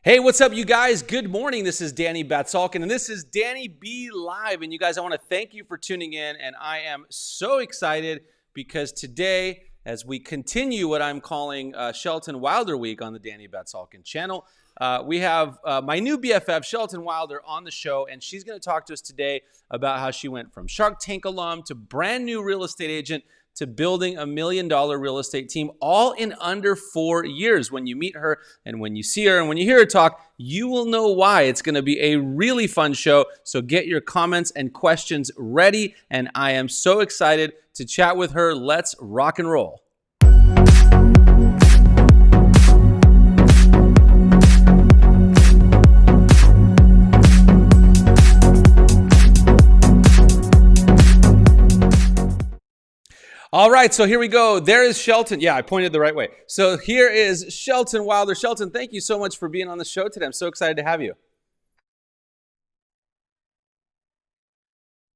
Hey, what's up, you guys? Good morning. This is Danny Batsalkin, and this is Danny B Live. And you guys, I want to thank you for tuning in. And I am so excited because today, as we continue what I'm calling Shelton Wilder Week on the Danny Batsalkin channel, we have my new BFF, Shelton Wilder, on the show. And she's going to talk to us today about how she went from Shark Tank alum to brand new real estate agent to building $1 million real estate team, all in under 4 years. When you meet her and when you see her and when you hear her talk, you will know why. It's going to be a really fun show. So get your comments and questions ready. And I am so excited to chat with her. Let's rock and roll. All right, so here we go. There is Shelton. Yeah, I pointed the right way. So here is Shelton Wilder. Shelton, thank you so much for being on the show today. I'm so excited to have you.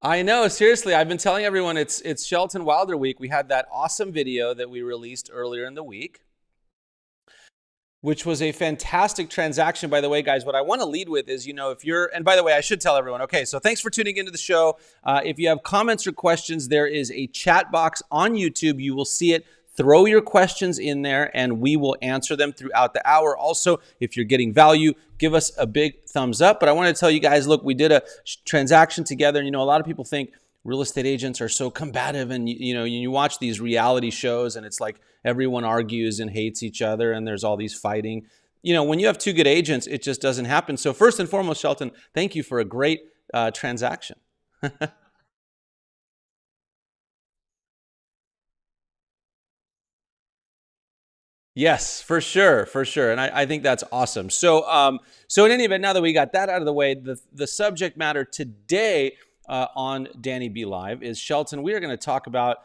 I know, seriously. I've been telling everyone it's Shelton Wilder Week. We had that awesome video that we released earlier in the week, which was a fantastic transaction, by the way, guys. What I want to lead with is, if you're, and by the way, I should tell everyone, okay, so thanks for tuning into the show. If you have comments or questions, there is a chat box on YouTube. You will see it. Throw your questions in there and we will answer them throughout the hour. Also, if you're getting value, give us a big thumbs up. But I want to tell you guys, look, we did a transaction together. And, a lot of people think real estate agents are so combative, and you watch these reality shows and it's like everyone argues and hates each other and there's all these fighting. When you have two good agents, it just doesn't happen. So first and foremost, Shelton, thank you for a great transaction. Yes, for sure, for sure. And I think that's awesome. So in any event, now that we got that out of the way, the subject matter today on Danny B Live is, Shelton, we are going to talk about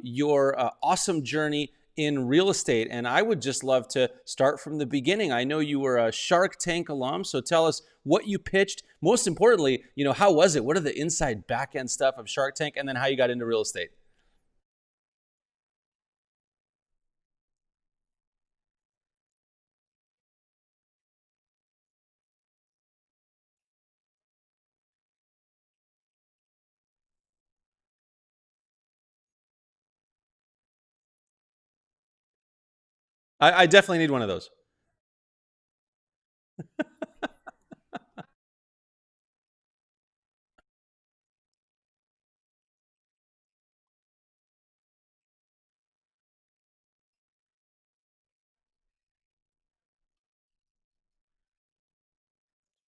your awesome journey in real estate. And I would just love to start from the beginning. I know you were a Shark Tank alum, so tell us what you pitched. Most importantly, how was it? What are the inside back end stuff of Shark Tank, and then how you got into real estate? I definitely need one of those.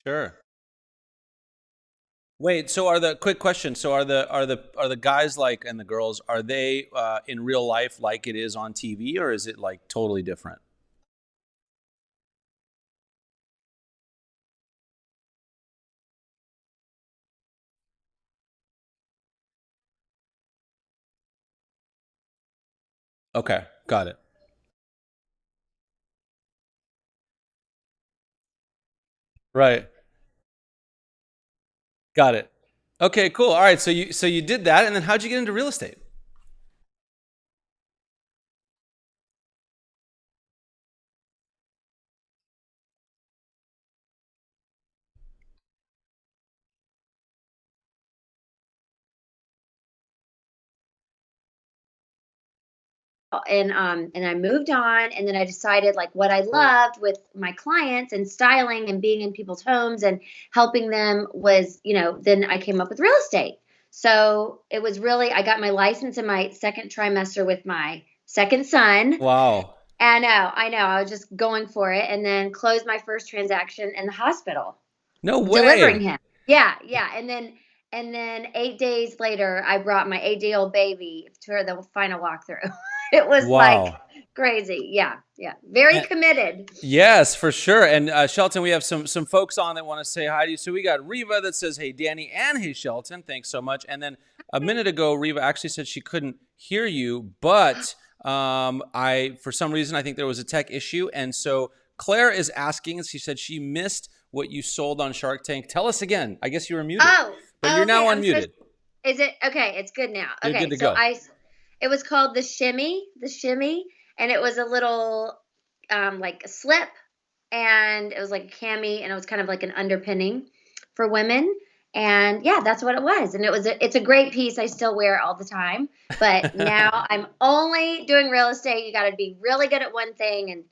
Sure. Wait, so are the quick question? So are the guys, like, and the girls, are they in real life like it is on TV, or is it like totally different? Okay, got it. Right, got it. Okay, cool. All right, so you did that, and then how'd you get into real estate? And I moved on, and then I decided like what I loved with my clients and styling and being in people's homes and helping them was, then I came up with real estate. So it was really, I got my license in my second trimester with my second son. Wow. I know, I was just going for it, and then closed my first transaction in the hospital No delivering way. him. Yeah, and then 8 days later, I brought my 8-day old baby to the final walkthrough. It was like Wow. crazy. Yeah, very committed. Yes, for sure. And Shelton, we have some folks on that want to say hi to you. So we got Reva that says, "Hey, Danny," and "Hey, Shelton." Thanks so much. And then a minute ago, Reva actually said she couldn't hear you, but I, for some reason, I think there was a tech issue. And so Claire is asking, and she said she missed what you sold on Shark Tank. Tell us again. I guess you were muted, Oh, but you're now okay. unmuted. Is it okay? It's good now. You're good Okay, to so go. it was called the shimmy, and it was a little like a slip. and it was like a cami, and it was kind of like an underpinning for women. And yeah, that's what it was. And it's a great piece. I still wear it all the time. But now I'm only doing real estate. You got to be really good at one thing, and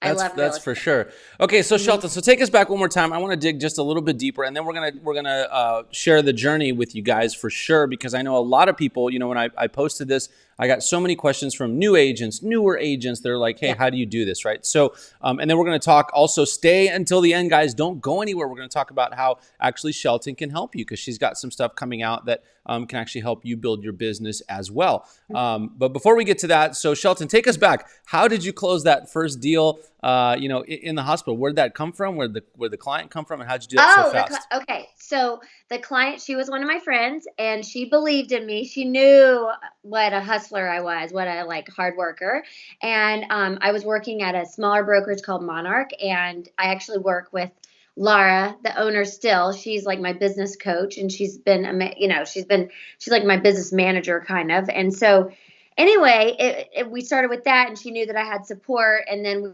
I love real That's for estate. sure. Okay, so Hmm. Shelton, so take us back one more time. I want to dig just a little bit deeper, and then we're gonna share the journey with you guys for sure. Because I know a lot of people. You know, when I posted this, I got so many questions from new agents, newer agents. They're like, "Hey, Yeah. how do you do this?" Right? So, and then we're gonna talk. Also, stay until the end, guys. Don't go anywhere. We're gonna talk about how actually Shelton can help you because she's got some stuff coming out that can actually help you build your business as well. But before we get to that, so Shelton, take us back. How did you close that first deal? In the hospital, where did that come from? Where the client come from, and how'd you do that so Oh, fast? okay. So the client, she was one of my friends, and she believed in me. She knew what a hustler I was, what a like hard worker. And I was working at a smaller brokerage called Monarch, and I actually work with Laura, the owner. Still, she's like my business coach, and she's like my business manager kind of. And so anyway, we started with that, and she knew that I had support. And then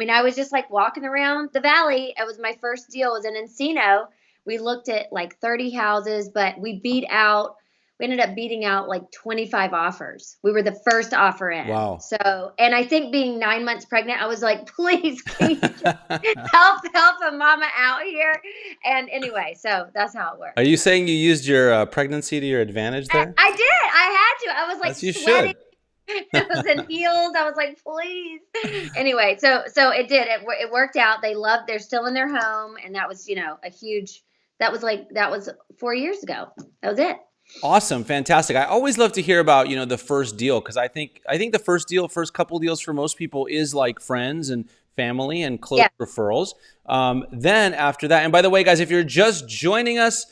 I was just like walking around the valley. It was my first deal, it was in Encino. We looked at like 30 houses, but we ended up beating out like 25 offers. We were the first offer in. Wow. So, and I think being 9 months pregnant, I was like, please, can you just help a mama out here? And anyway, so that's how it Are worked. you saying you used your pregnancy to your advantage there? I did. I had to. I was like As you sweating. should. I was in heels. I was like, please. Anyway, so it did. It worked out. They're still in their home, and that was a huge. That was 4 years ago. That was it. Awesome, fantastic. I always love to hear about the first deal because I think the first couple deals for most people is like friends and family and close Yeah. referrals. Then after that, and by the way, guys, if you're just joining us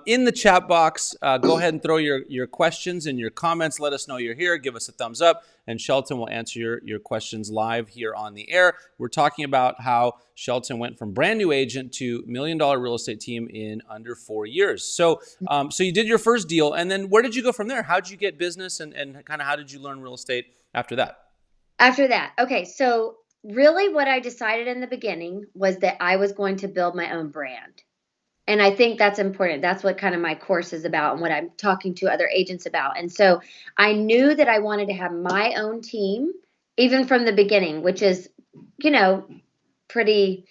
in the chat box, go ahead and throw your questions and your comments. Let us know you're here. Give us a thumbs up, and Shelton will answer your questions live here on the air. We're talking about how Shelton went from brand new agent to $1 million real estate team in under 4 years. So you did your first deal, and then where did you go from there? How did you get business, and kind of how did you learn real estate after that? After that, okay. So really, what I decided in the beginning was that I was going to build my own brand. And I think that's important. That's what kind of my course is about and what I'm talking to other agents about. And so I knew that I wanted to have my own team, even from the beginning, which is, you know, pretty.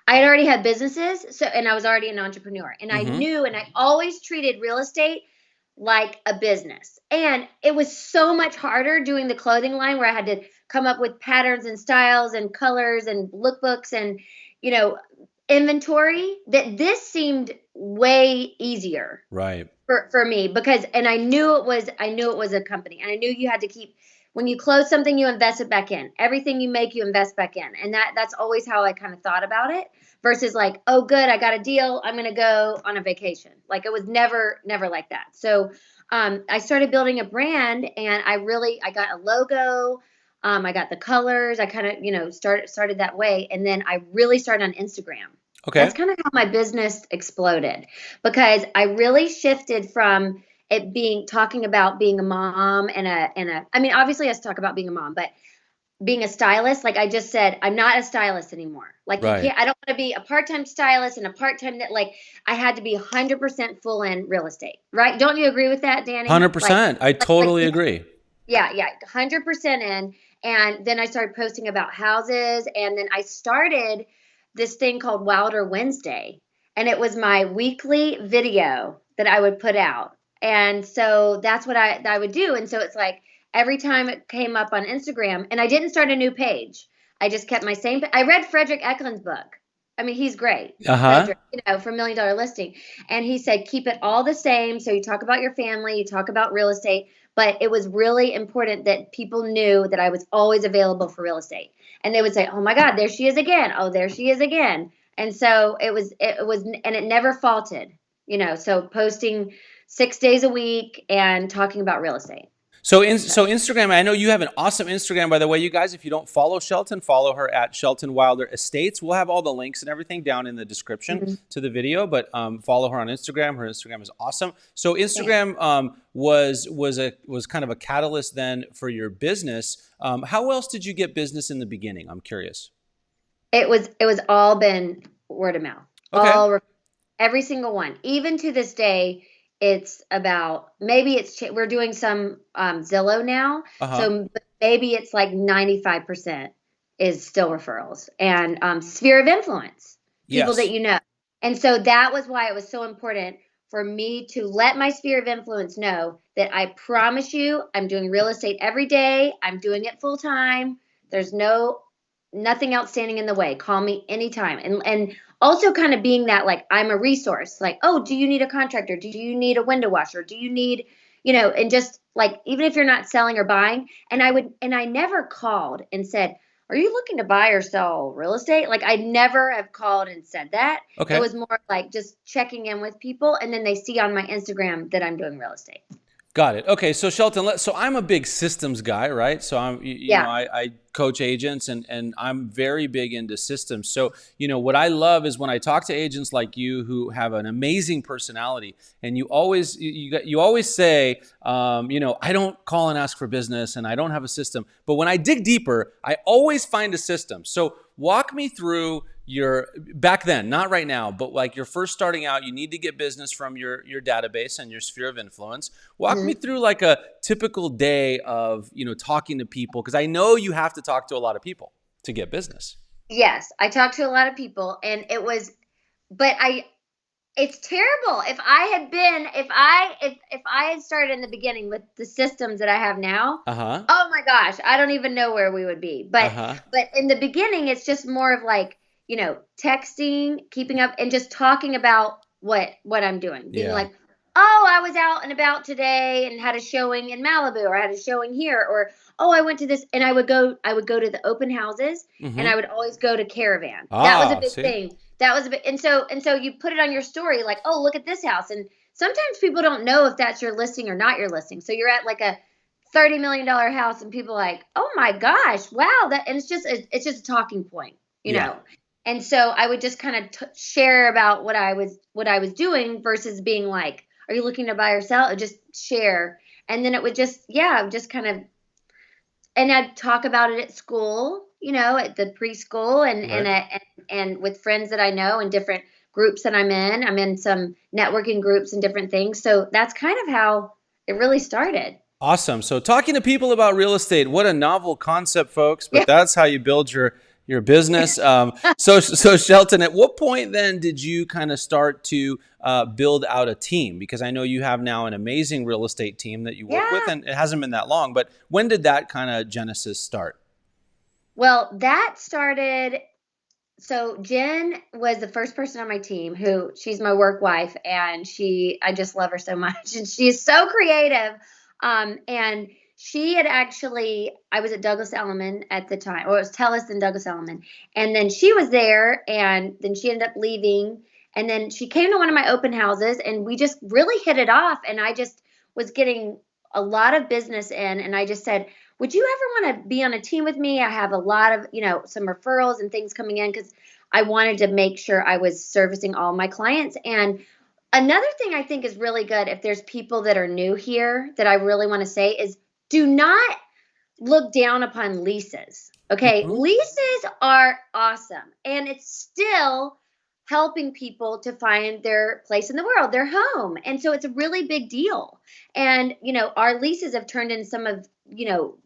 I had already had businesses, and I was already an entrepreneur. And I Mm-hmm. knew, and I always treated real estate like a business. And it was so much harder doing the clothing line where I had to come up with patterns and styles and colors and lookbooks and, you know, inventory, that this seemed way easier Right. for me, because and I knew it was a company, and I knew you had to keep, when you close something, you invest it back in. Everything you make, you invest back in. And that's always how I kind of thought about it, versus like, oh good, I got a deal, I'm going to go on a vacation. Like, it was never like that. So I started building a brand, and I got a logo. I got the colors. I kind of, started that way. And then I really started on Instagram. That's Okay. kind of how my business exploded, because I really shifted from it being talking about being a mom I mean, obviously I talk about being a mom, but being a stylist, like I just said, I'm not a stylist anymore. Like, you Right. can't, I don't want to be a part-time stylist and a part-time that, like, I had to be 100% full in real estate, right? Don't you agree with that, Danny? Like, 100%. I like totally agree. yeah, 100% in. And then I started posting about houses, and then I started this thing called Wilder Wednesday, and it was my weekly video that I would put out. And so that's what I would do. And so it's like every time it came up on Instagram, and I didn't start a new page. I just kept my same. I read Frederick Eklund's book. I mean, he's great, Uh-huh. Frederick, for $1 Million Listing. And he said, keep it all the same. So you talk about your family, you talk about real estate, but it was really important that people knew that I was always available for real estate. And they would say, "Oh my God, there she is again. Oh, there she is again." And so and it never faulted, so posting 6 days a week and talking about real estate. So, So Instagram, I know you have an awesome Instagram, by the way, you guys. If you don't follow Shelton, follow her at Shelton Wilder Estates. We'll have all the links and everything down in the description mhm, to the video, but follow her on Instagram. Her Instagram is awesome. So thanks. Instagram was kind of a catalyst then for your business. How else did you get business in the beginning? I'm curious. It was all been word of mouth. Okay. Every single one. Even to this day, it's about, maybe we're doing some Zillow now, Uh-huh. so maybe it's like 95% is still referrals and sphere of influence, people that Yes. you know. And so that was why it was so important for me to let my sphere of influence know that I promise you, I'm doing real estate every day. I'm doing it full time. There's nothing else standing in the way. Call me anytime. And also kind of being that, like, I'm a resource. Like, oh, do you need a contractor? Do you need a window washer? Do you need, and just like, even if you're not selling or buying, and I never called and said, are you looking to buy or sell real estate? Like, I never have called and said that. It Okay. was more like just checking in with people, and then they see on my Instagram that I'm doing real estate. Got it. Okay, so Shelton, so I'm a big systems guy, right? So Yeah. I coach agents and I'm very big into systems. So, what I love is when I talk to agents like you who have an amazing personality, and you always say, I don't call and ask for business, and I don't have a system. But when I dig deeper, I always find a system. So walk me through your back then, not right now, but like you're first starting out, you need to get business from your database and your sphere of influence. Walk me Mhm. through like a typical day of, talking to people, because I know you have to talk to a lot of people to get business. Yes, I talked to a lot of people, and but it's terrible. If I had started in the beginning with the systems that I have now, Uh-huh. oh my gosh, I don't even know where we would be. Uh-huh. But in the beginning, it's just more of like, texting, keeping up, and just talking about what I'm doing. Being Yeah. like, oh, I was out and about today and had a showing in Malibu, or I had a showing here, or oh, I went to this, and I would go to the open houses, and Mm-hmm. I would always go to Caravan. That was a Ah, big see? thing. That was a bit, and so you put it on your story, like, oh, look at this house. And sometimes people don't know if that's your listing or not your listing. So you're at like a $30 million house, and people are like, oh my gosh, wow, that. And it's just a talking point, you Yeah. know. And so I would just kind of share about what I was doing versus being like, are you looking to buy or sell? Or just share, and then it would just kind of, and I'd talk about it at school, at the preschool, Right. and with friends that I know, and different groups that I'm in. I'm in some networking groups and different things. So that's kind of how it really started. Awesome. So talking to people about real estate, what a novel concept, folks, but Yeah. that's how you build your business. So Shelton, at what point then did you kind of start to build out a team? Because I know you have now an amazing real estate team that you work with, Yeah. and it hasn't been that long, but when did that kind of genesis start? Well, that started. So Jen was the first person on my team, who she's my work wife, and I just love her so much, and she's so creative. And she had actually, I was at Douglas Elliman at the time, or it was Telus and Douglas Elliman, and then she was there, and then she ended up leaving, and then she came to one of my open houses, and we just really hit it off, and I just was getting a lot of business in, and I just said, would you ever want to be on a team with me? I have a lot of, some referrals and things coming in, because I wanted to make sure I was servicing all my clients. And another thing I think is really good, if there's people that are new here, that I really want to say is, do not look down upon leases. Okay. Mhm. Leases are awesome. And it's still helping people to find their place in the world, their home. And so it's a really big deal. And, our leases have turned in some of,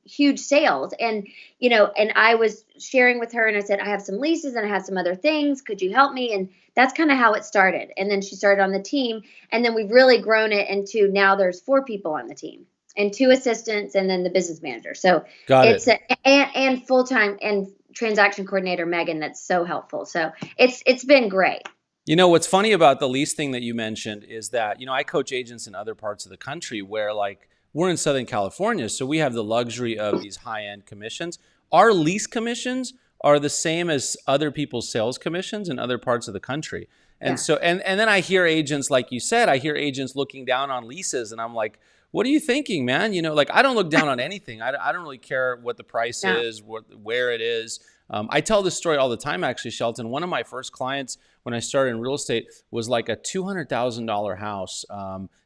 huge sales. And I was sharing with her, and I said, I have some leases and I have some other things. Could you help me? And that's kind of how it started. And then she started on the team. And then we've really grown it into, now there's 4 people on the team, and 2 assistants, and then the business manager. So Got it's it. and full-time and transaction coordinator Megan, that's so helpful. So it's been great. What's funny about the lease thing that you mentioned is that, I coach agents in other parts of the country where, like, we're in Southern California, so we have the luxury of these high-end commissions. Our lease commissions are the same as other people's sales commissions in other parts of the country. And Yeah. so, and then I hear agents, like you said, I hear agents looking down on leases, and I'm like, what are you thinking, man? Like, I don't look down on anything. I don't really care what the price No. is, where it is. I tell this story all the time, actually, Shelton. One of my first clients when I started in real estate was like a $200,000 house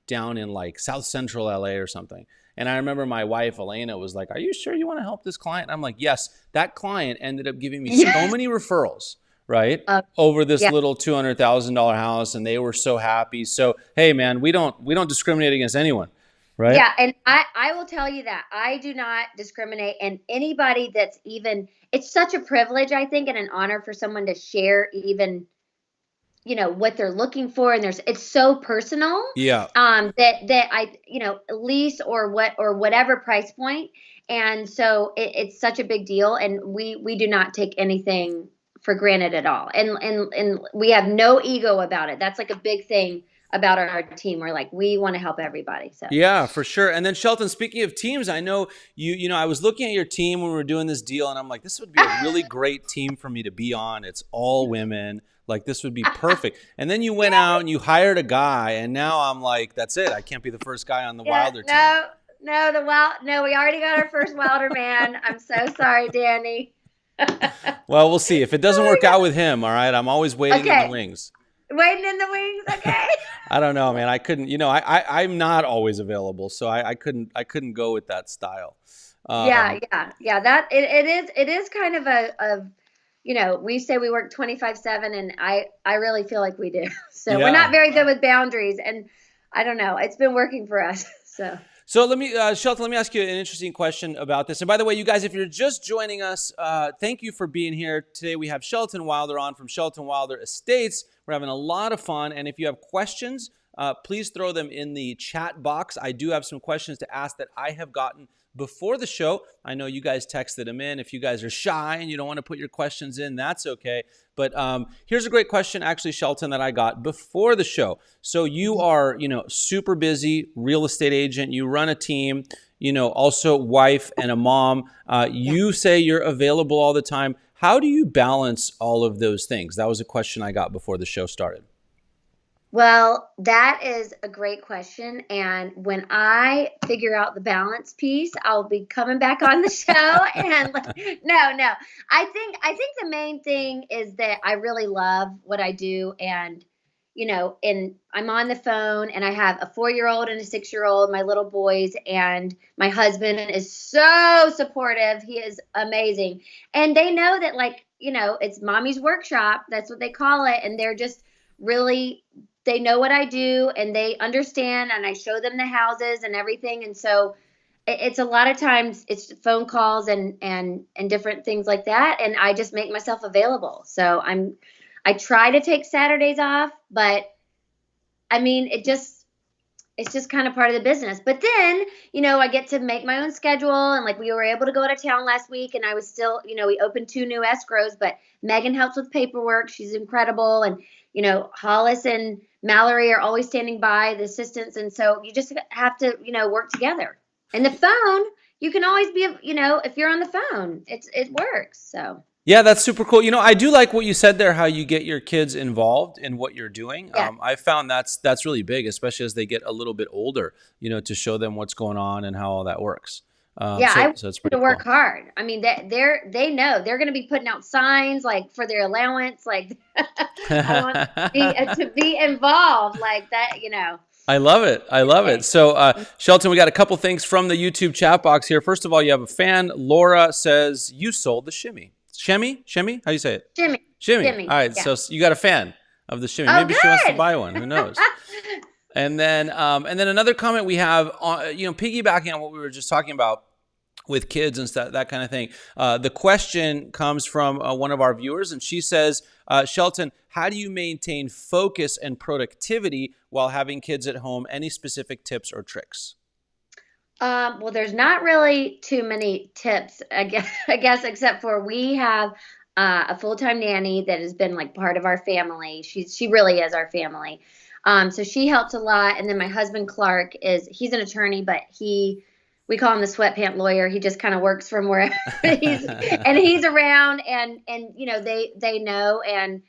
down in like South Central LA or something. And I remember my wife, Elena, was like, are you sure you want to help this client? And I'm like, yes. That client ended up giving me so many referrals, right? Over this Yeah. little $200,000 house, and they were so happy. So, hey man, we don't discriminate against anyone, right? Yeah, and I will tell you that I do not discriminate, and anybody that's even, it's such a privilege, I think, and an honor for someone to share even, what they're looking for, and it's so personal, Yeah. that I, lease or whatever price point, and so it's such a big deal, and we do not take anything for granted at all, and we have no ego about it. That's like a big thing about our team. We're like, we want to help everybody. So Yeah, for sure. And then Shelton, speaking of teams, I know I was looking at your team when we were doing this deal, and I'm like, this would be a really great team for me to be on. It's all women. Like, this would be perfect. And then you went out and you hired a guy, and now I'm like, that's it. I can't be the first guy on the Wilder team. No, we already got our first Wilder man. I'm so sorry, Danny. Well, we'll see. If it doesn't work out with him, all right, I'm always waiting in the wings. Waiting in the wings, okay? I don't know, man. I couldn't, I'm not always available, so I couldn't go with that style. Yeah. That it is kind of we say we work 25/7, and I really feel like we do. So we're not very good with boundaries, and I don't know. It's been working for us. So let me, Shelton, let me ask you an interesting question about this. And by the way, you guys, if you're just joining us, thank you for being here. Today we have Shelton Wilder on from Shelton Wilder Estates. We're having a lot of fun. And if you have questions, please throw them in the chat box. I do have some questions to ask that I have gotten before the show. I know you guys texted them in. If you guys are shy and you don't want to put your questions in, that's okay. But here's a great question, actually, Shelton, that I got before the show. So you are, super busy real estate agent. You run a team, also wife and a mom. You say you're available all the time. How do you balance all of those things? That was a question I got before the show started. Well, that is a great question. And when I figure out the balance piece, I'll be coming back on the show. And no, I think the main thing is that I really love what I do. And, and I'm on the phone, and I have a 4-year-old and a 6-year-old, my little boys, and my husband is so supportive. He is amazing. And they know that, it's mommy's workshop. That's what they call it. And they're just really, they know what I do, and they understand, and I show them the houses and everything. And so it's a lot of times it's phone calls and different things like that. And I just make myself available. So I try to take Saturdays off, but I mean, it's just kind of part of the business. But then, I get to make my own schedule, and we were able to go out of town last week, and I was still, we opened 2 new escrows, but Megan helps with paperwork. She's incredible. And, Hollis and Mallory are always standing by, the assistants. And so you just have to, work together. And the phone, you can always be, if you're on the phone, it works. So. Yeah, that's super cool. I do like what you said there, how you get your kids involved in what you're doing. Yeah. I found that's really big, especially as they get a little bit older, to show them what's going on and how all that works. I want so it's them pretty to work cool. hard. I mean, they know they're going to be putting out signs for their allowance. I want to be involved like that, I love it. I love it. So, Shelton, we got a couple things from the YouTube chat box here. First of all, you have a fan. Laura says, you sold the shimmy. Shimmy? How do you say it? Shimmy. All right. Yeah. So you got a fan of the shimmy. Oh, maybe good. She wants to buy one. Who knows? And then another comment we have, piggybacking on what we were just talking about with kids and stuff, that kind of thing. The question comes from one of our viewers, and she says, Shelton, how do you maintain focus and productivity while having kids at home? Any specific tips or tricks? Well, there's not really too many tips, I guess, except for we have a full-time nanny that has been part of our family. She really is our family. So she helps a lot. And then my husband, Clark, he's an attorney, but we call him the sweatpant lawyer. He just kind of works from wherever he's around, and they know, and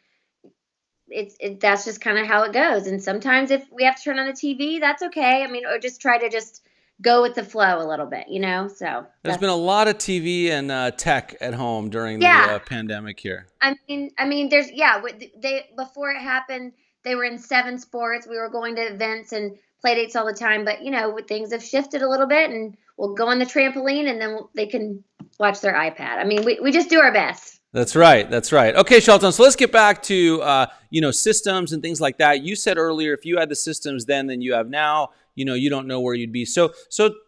that's just kind of how it goes. And sometimes if we have to turn on the TV, that's okay. I mean, or just try to go with the flow a little bit, so. There's been a lot of TV and tech at home during the pandemic here. I mean, before it happened, they were in 7 sports. We were going to events and play dates all the time, but things have shifted a little bit, and we'll go on the trampoline, and then they can watch their iPad. I mean, we just do our best. That's right. That's right. Okay, Shelton. So let's get back to systems and things like that. You said earlier, if you had the systems then than you have now, you don't know where you'd be. So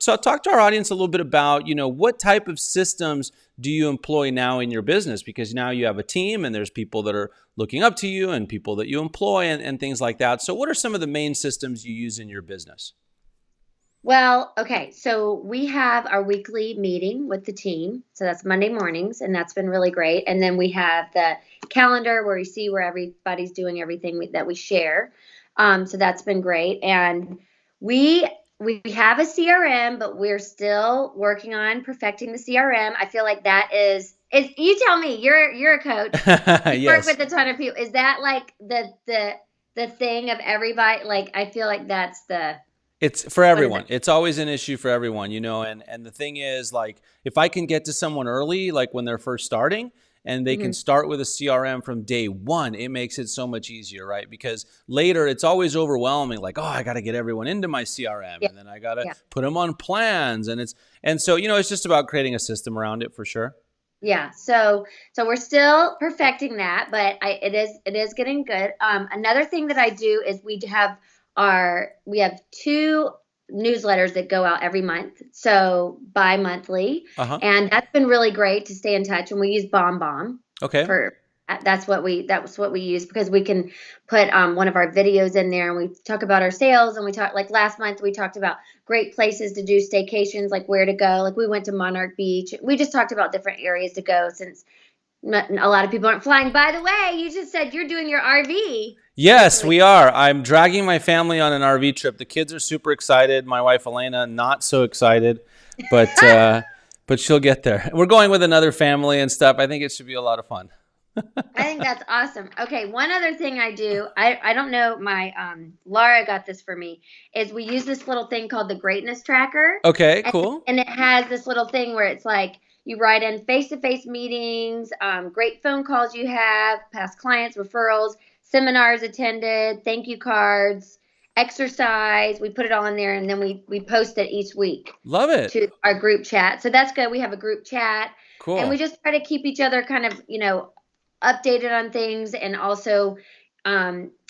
talk to our audience a little bit about what type of systems do you employ now in your business? Because now you have a team, and there's people that are looking up to you, and people that you employ, and things like that. So what are some of the main systems you use in your business? Well, okay. So we have our weekly meeting with the team. So that's Monday mornings, and that's been really great. And then we have the calendar where you see where everybody's doing everything that we share. So that's been great. And we have a CRM, but we're still working on perfecting the CRM. I feel like that is you tell me, you're a coach. You Yes. work with a ton of people. Is that like the thing of everybody? Like, I feel like that's it's for everyone. It's always an issue for everyone, and the thing is, like, if I can get to someone early, like when they're first starting, and they can start with a CRM from day one, it makes it so much easier, right? Because later it's always overwhelming, like, oh, I got to get everyone into my CRM, and then I got to put them on plans, and so it's just about creating a system around it for sure. Yeah, so we're still perfecting that, but it is getting good. Another thing that I do is we have 2 newsletters that go out every month, so bi-monthly, and that's been really great to stay in touch. And we use BombBomb. Okay. That's what we use, because we can put one of our videos in there, and we talk about our sales, and we talk, like last month we talked about great places to do staycations, like where to go. Like we went to Monarch Beach. We just talked about different areas to go, since a lot of people aren't flying. By the way, you just said you're doing your RV. Yes, we are. I'm dragging my family on an RV trip. The kids are super excited. My wife, Elena, not so excited, but but she'll get there. We're going with another family and stuff. I think it should be a lot of fun. I think that's awesome. Okay, one other thing I do, I don't know, my Laura got this for me, is we use this little thing called the Greatness Tracker. Okay, cool. And it has this little thing where it's like you write in face-to-face meetings, great phone calls you have, past clients, referrals, seminars attended, thank you cards, exercise. We put it all in there, and then we post it each week. Love it. To our group chat. So that's good. We have a group chat. Cool. And we just try to keep each other kind of, updated on things. And also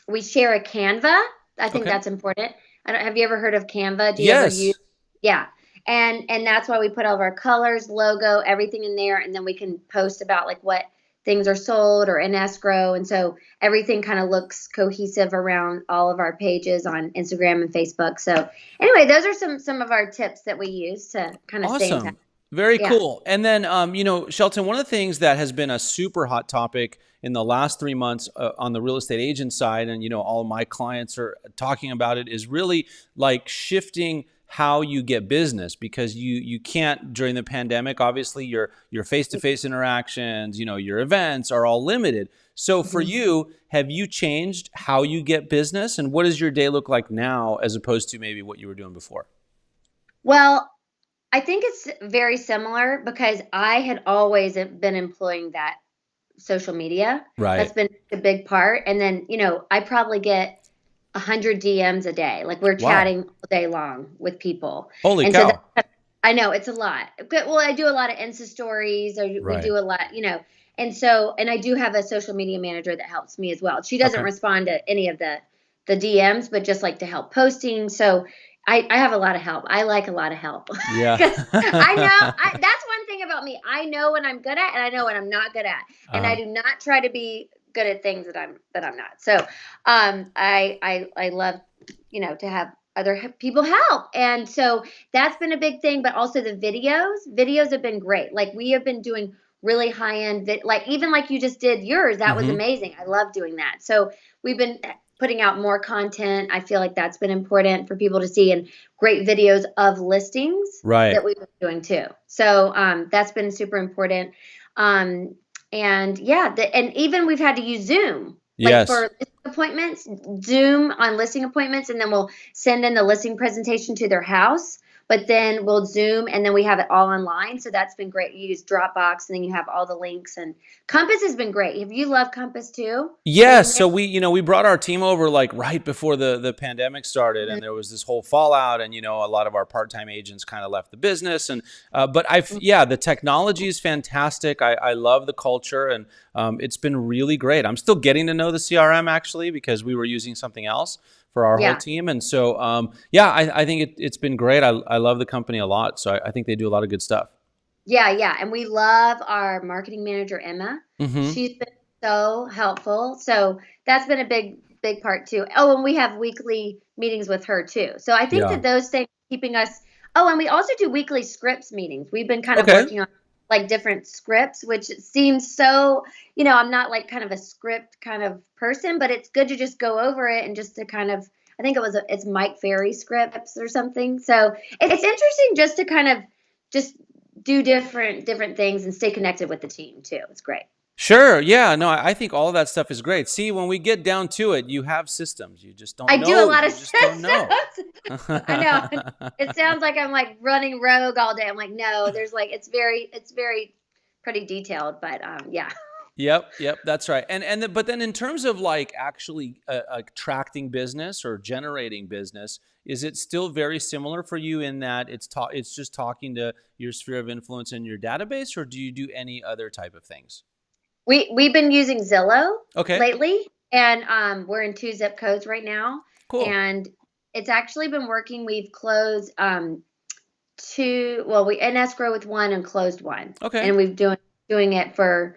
we share a Canva. I think that's important. Have you ever heard of Canva? Do you ever use? Yeah. And that's why we put all of our colors, logo, everything in there. And then we can post about like what things are sold or in escrow. And so everything kind of looks cohesive around all of our pages on Instagram and Facebook. So anyway, those are some of our tips that we use to kind of stay in touch. Very cool. And then, Shelton, one of the things that has been a super hot topic in the last 3 months on the real estate agent side, and, all my clients are talking about it, is really like shifting how you get business, because you can't, during the pandemic, obviously your face-to-face interactions, your events are all limited. So for you, have you changed how you get business, and what does your day look like now as opposed to maybe what you were doing before? Well, I think it's very similar, because I had always been employing that social media. Right. That's been a big part. And then, I probably get 100 DMs a day. Like we're chatting all day long with people. Holy cow. So I know it's a lot. Well, I do a lot of Insta stories, or we do a lot, and I do have a social media manager that helps me as well. She doesn't respond to any of the DMs, but just like to help posting. So I have a lot of help. I like a lot of help. Yeah. I know that's one thing about me. I know what I'm good at, and I know what I'm not good at. And I do not try to be good at things that I'm not. So I love, to have other people help. And so that's been a big thing, but also the videos have been great. Like we have been doing really high end, like even like you just did yours, that was amazing. I love doing that. So we've been putting out more content. I feel like that's been important for people to see, and great videos of listings that we've been doing too. So that's been super important. And even we've had to use Zoom, like for listing appointments, Zoom on listing appointments, and then we'll send in the listing presentation to their house. but then we'll Zoom and then we have it all online. So that's been great. You use Dropbox and then you have all the links, and Compass has been great. Have you loved Compass too? Yes. So we brought our team over like right before the pandemic started, and there was this whole fallout, and a lot of our part-time agents kind of left the business, and but the technology is fantastic. I love the culture, and it's been really great. I'm still getting to know the CRM actually, because we were using something else for our whole team, and so I think it's been great. I love the company a lot, so I think they do a lot of good stuff. Yeah. And we love our marketing manager, Emma. Mm-hmm. She's been so helpful. So that's been a big part too. Oh, and we have weekly meetings with her too. So I think that those things keeping us. Oh, and we also do weekly scripts meetings. We've been kind of working on like different scripts, which seems so, I'm not like kind of a script kind of person, but it's good to just go over it and just to kind of, I think it's Mike Ferry scripts or something. So it's interesting just to kind of just do different things and stay connected with the team too. It's great. Sure. Yeah. No, I think all of that stuff is great. See, when we get down to it, you have systems. You just don't know. I do a lot of systems. I know. It sounds like I'm like running rogue all day. I'm like, no, there's like, it's very pretty detailed, but yeah. Yep. That's right. But then in terms of like actually attracting business or generating business, is it still very similar for you in that it's just talking to your sphere of influence in your database, or do you do any other type of things? We've been using Zillow lately, and we're in 2 zip codes right now. Cool. And it's actually been working. We've closed 2. Well, we in escrow with 1 and closed 1. Okay. And we've doing it for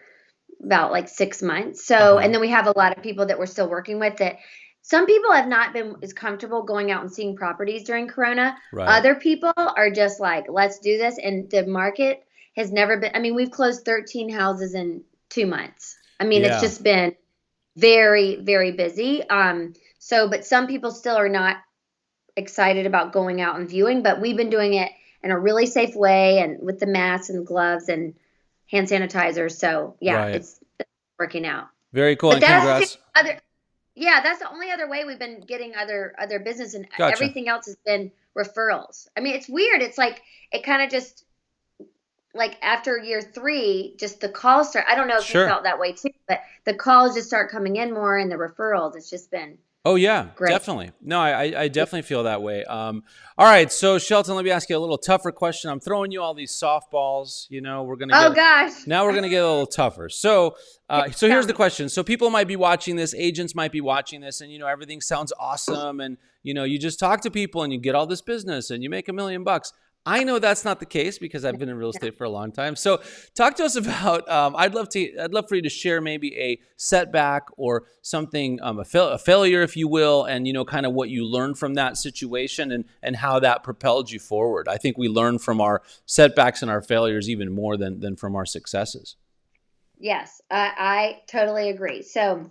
about like 6 months. So, and then we have a lot of people that we're still working with that. Some people have not been as comfortable going out and seeing properties during Corona. Right. Other people are just like, let's do this. And the market has never been. I mean, we've closed 13 houses in 2 months. I mean, it's just been very, very busy. But some people still are not excited about going out and viewing, but we've been doing it in a really safe way and with the masks and gloves and hand sanitizer. So it's working out. Very cool. But and congrats. That's the only other way we've been getting other business, and everything else has been referrals. I mean, it's weird. It's like, it kind of just like after year 3, just the calls start. I don't know if you felt that way too, but the calls just start coming in more, and the referrals, it's just been great. Definitely. No, I definitely feel that way. All right. So Shelton, let me ask you a little tougher question. I'm throwing you all these softballs, we're going to now we're going to get a little tougher. So here's the question. So people might be watching this, agents might be watching this, and, everything sounds awesome. And, you just talk to people and you get all this business and you make $1 million. I know that's not the case because I've been in real estate for a long time. So talk to us about, I'd love for you to share maybe a setback or something, a failure, if you will, and, kind of what you learned from that situation and how that propelled you forward. I think we learn from our setbacks and our failures even more than from our successes. Yes, I totally agree. So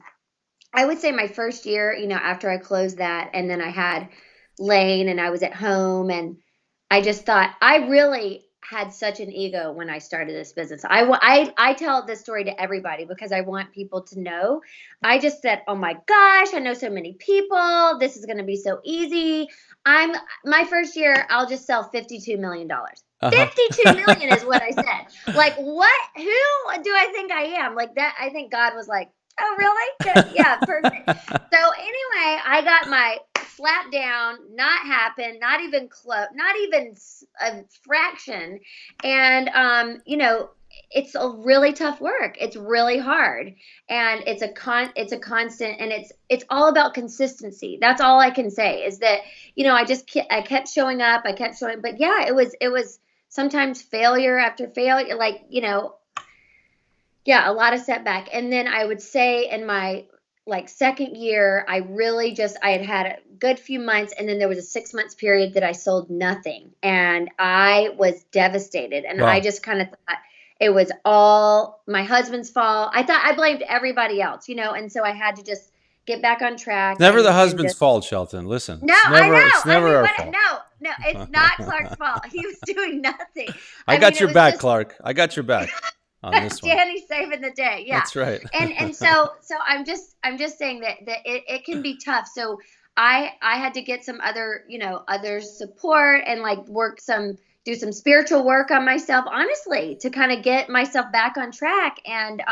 I would say my first year, after I closed that, and then I had Lane and I was at home, and I just thought I really had such an ego when I started this business. I tell this story to everybody because I want people to know. I just said, oh my gosh, I know so many people. This is going to be so easy. My first year, I'll just sell $52 million. $52 million is what I said. Like, what? Who do I think I am? Like that. I think God was like, oh, really? Yeah, perfect. So anyway, I got my slap down, not happen, not even close, not even a fraction. And, it's a really tough work. It's really hard. And it's a constant, and it's all about consistency. That's all I can say is that, I kept showing up, but yeah, it was sometimes failure after failure, like, a lot of setback. And then I would say in my second year, I had a good few months, and then there was a 6 months period that I sold nothing, and I was devastated. And I just kind of thought it was all my husband's fault. I thought I blamed everybody else, and so I had to just get back on track. Never the husband's fault, Shelton. Listen. No, I know. It's never our fault. No, it's not Clark's fault. He was doing nothing. I got your back, Clark. I got your back. Danny's saving the day. Yeah, that's right. and so I'm just saying that it can be tough. So I had to get some other, other support and like do some spiritual work on myself, honestly, to kind of get myself back on track. And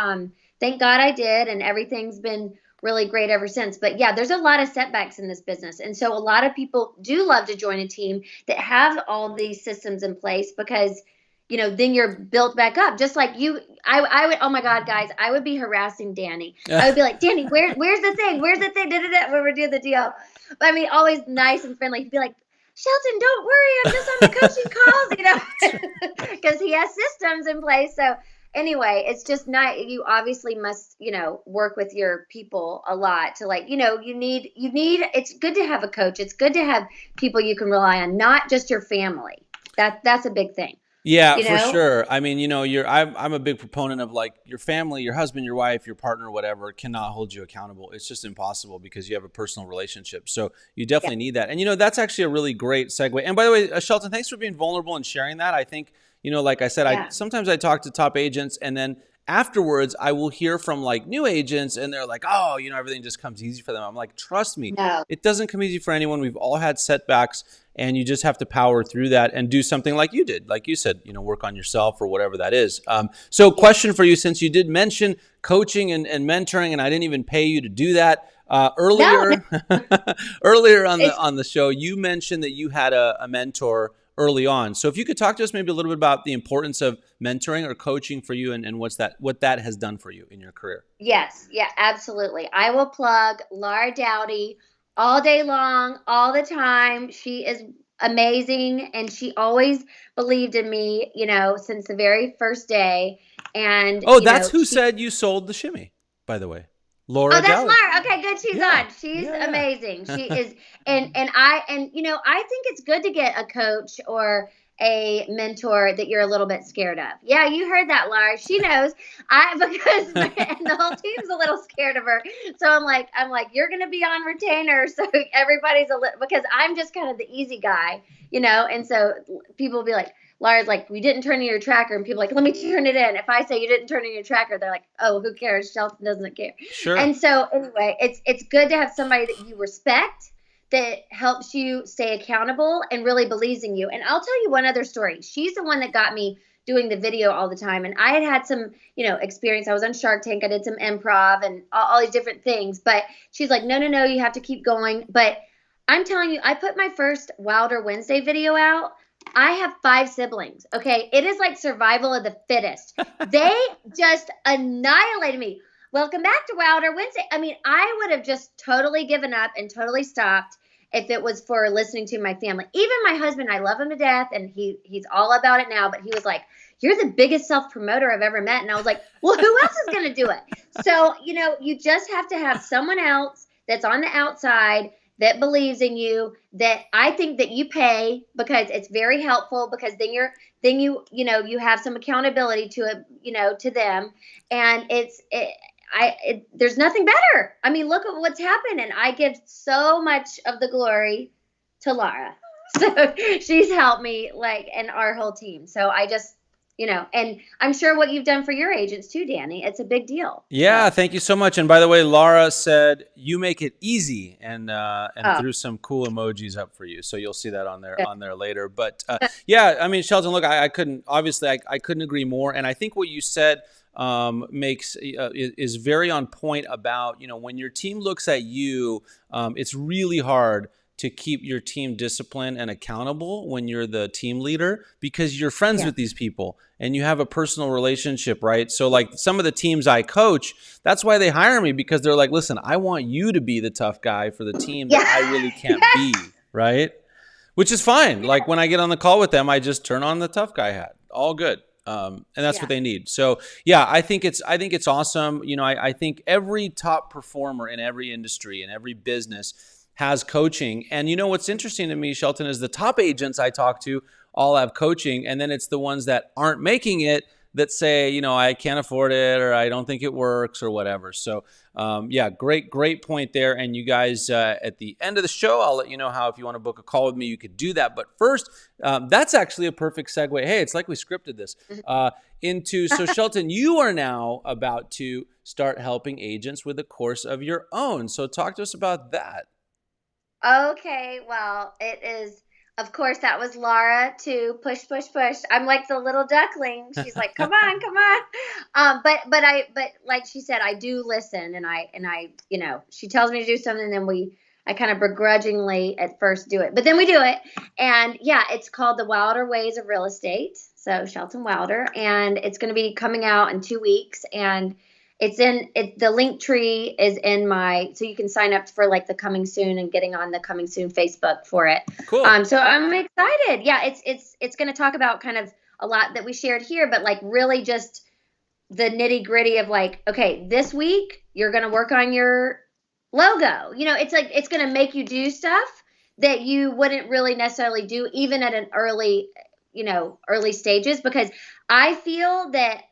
thank God I did, and everything's been really great ever since. But yeah, there's a lot of setbacks in this business. And so a lot of people do love to join a team that have all these systems in place, because then you're built back up. Just like you, I would, oh my God, guys, I would be harassing Danny. I would be like, Danny, where's the thing? Where's the thing? When we're doing the deal. But I mean, always nice and friendly. He'd be like, Shelton, don't worry, I'm just on the coaching calls, because he has systems in place. So anyway, it's just not, you obviously must, work with your people a lot to like, it's good to have a coach. It's good to have people you can rely on, not just your family. That's a big thing. Yeah, for sure. I mean, I'm a big proponent of like your family, your husband, your wife, your partner, whatever, cannot hold you accountable. It's just impossible because you have a personal relationship. So you definitely need that. And, that's actually a really great segue. And by the way, Shelton, thanks for being vulnerable and sharing that. I think, like I said, sometimes I talk to top agents, and then afterwards I will hear from like new agents, and they're like, oh, everything just comes easy for them. I'm like, trust me, it doesn't come easy for anyone. We've all had setbacks, and you just have to power through that and do something like you did. Like you said, work on yourself or whatever that is. So question for you, since you did mention coaching and mentoring, and I didn't even pay you to do that earlier, earlier on the show, you mentioned that you had a mentor early on. So if you could talk to us maybe a little bit about the importance of mentoring or coaching for you, and what that has done for you in your career. Yes. Yeah, absolutely. I will plug Laura Dowdy all day long, all the time. She is amazing, and she always believed in me, since the very first day. And that's who said you sold the shimmy, by the way. Laura. Oh, that's Dowdy. Laura. Okay, good. She's on. She's amazing. She is, and I think it's good to get a coach or a mentor that you're a little bit scared of. Yeah, you heard that, Laura. She knows. Because and the whole team's a little scared of her. So I'm like, you're gonna be on retainer, so everybody's because I'm just kind of the easy guy, and so people will be like, Laura's like, we didn't turn in your tracker, and people are like, let me turn it in. If I say you didn't turn in your tracker, they're like, oh, who cares? Shelton doesn't care. Sure. And so anyway, it's good to have somebody that you respect, that helps you stay accountable and really believes in you. And I'll tell you one other story. She's the one that got me doing the video all the time. And I had some, experience. I was on Shark Tank. I did some improv and all these different things. But she's like, no, you have to keep going. But I'm telling you, I put my first Wilder Wednesday video out. I have 5 siblings. Okay. It is like survival of the fittest. They just annihilated me. Welcome back to Wilder Wednesday. I mean, I would have just totally given up and totally stopped if it was for listening to my family. Even my husband, I love him to death, and he's all about it now, but he was like, you're the biggest self-promoter I've ever met. And I was like, well, who else is going to do it? So, you just have to have someone else that's on the outside that believes in you, that I think that you pay, because it's very helpful, because then you have some accountability to it, to them. And there's nothing better. I mean, look at what's happened, and I give so much of the glory to Laura. So she's helped me, and our whole team. So I just, and I'm sure what you've done for your agents too, Danny, it's a big deal. Yeah, thank you so much. And by the way, Laura said you make it easy, and threw some cool emojis up for you. So you'll see that on there later. But yeah, I mean, Shelton, look, I couldn't agree more. And I think what you said is very on point about, when your team looks at you, it's really hard to keep your team disciplined and accountable when you're the team leader, because you're friends with these people and you have a personal relationship, right? So like some of the teams I coach, that's why they hire me, because they're like, listen, I want you to be the tough guy for the team that I really can't be, right? Which is fine. Like when I get on the call with them, I just turn on the tough guy hat. All good. And that's what they need. So yeah, I think it's awesome. I think every top performer in every industry, in every business, has coaching. And what's interesting to me, Shelton, is the top agents I talk to all have coaching. And then it's the ones that aren't making it that say, I can't afford it, or I don't think it works, or whatever. So yeah, great point there. And you guys, at the end of the show, I'll let you know how, if you want to book a call with me, you could do that. But first, that's actually a perfect segue. Hey, it's like we scripted this so Shelton, you are now about to start helping agents with a course of your own. So talk to us about that. Okay, well, it is. Of course, that was Laura to push, push, push. I'm like the little duckling. She's like, "Come on, come on." But like she said, I do listen, and I, she tells me to do something, and then I kind of begrudgingly at first do it, but then we do it, and yeah, it's called The Wilder Ways of Real Estate. So Shelton Wilder, and it's going to be coming out in 2 weeks, and the link tree is in so you can sign up for like the coming soon and getting on the coming soon Facebook for it. Cool. So I'm excited. Yeah, it's going to talk about kind of a lot that we shared here, but like really just the nitty gritty of like, okay, this week you're going to work on your logo. It's like it's going to make you do stuff that you wouldn't really necessarily do even at an early stages, because I feel that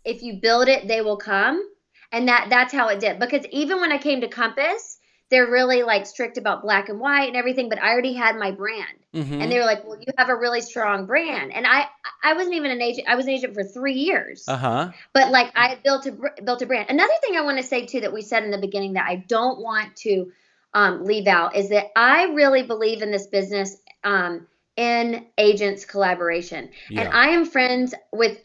if you build it, they will come. And that's how it did. Because even when I came to Compass, they're really like strict about black and white and everything, but I already had my brand. Mm-hmm. And they were like, "Well, you have a really strong brand." And I wasn't even an agent. I was an agent for 3 years. Uh-huh. But like I had built a brand. Another thing I want to say too that we said in the beginning that I don't want to leave out is that I really believe in this business in agents collaboration. Yeah. And I'm friends with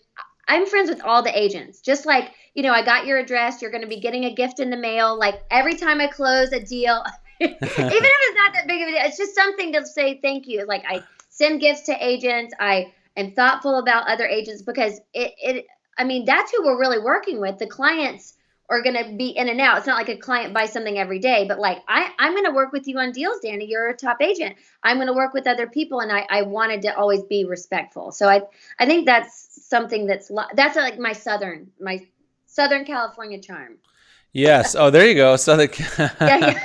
all the agents. Just like, I got your address, you're going to be getting a gift in the mail. Like every time I close a deal, even if it's not that big of a deal, it's just something to say thank you. Like I send gifts to agents. I am thoughtful about other agents because that's who we're really working with. The clients are going to be in and out. It's not like a client buys something every day, but like I'm going to work with you on deals, Danny. You're a top agent. I'm going to work with other people, and I wanted to always be respectful. So I think that's something that's like my Southern California charm. Yes. Oh, there you go. Southern. Yeah.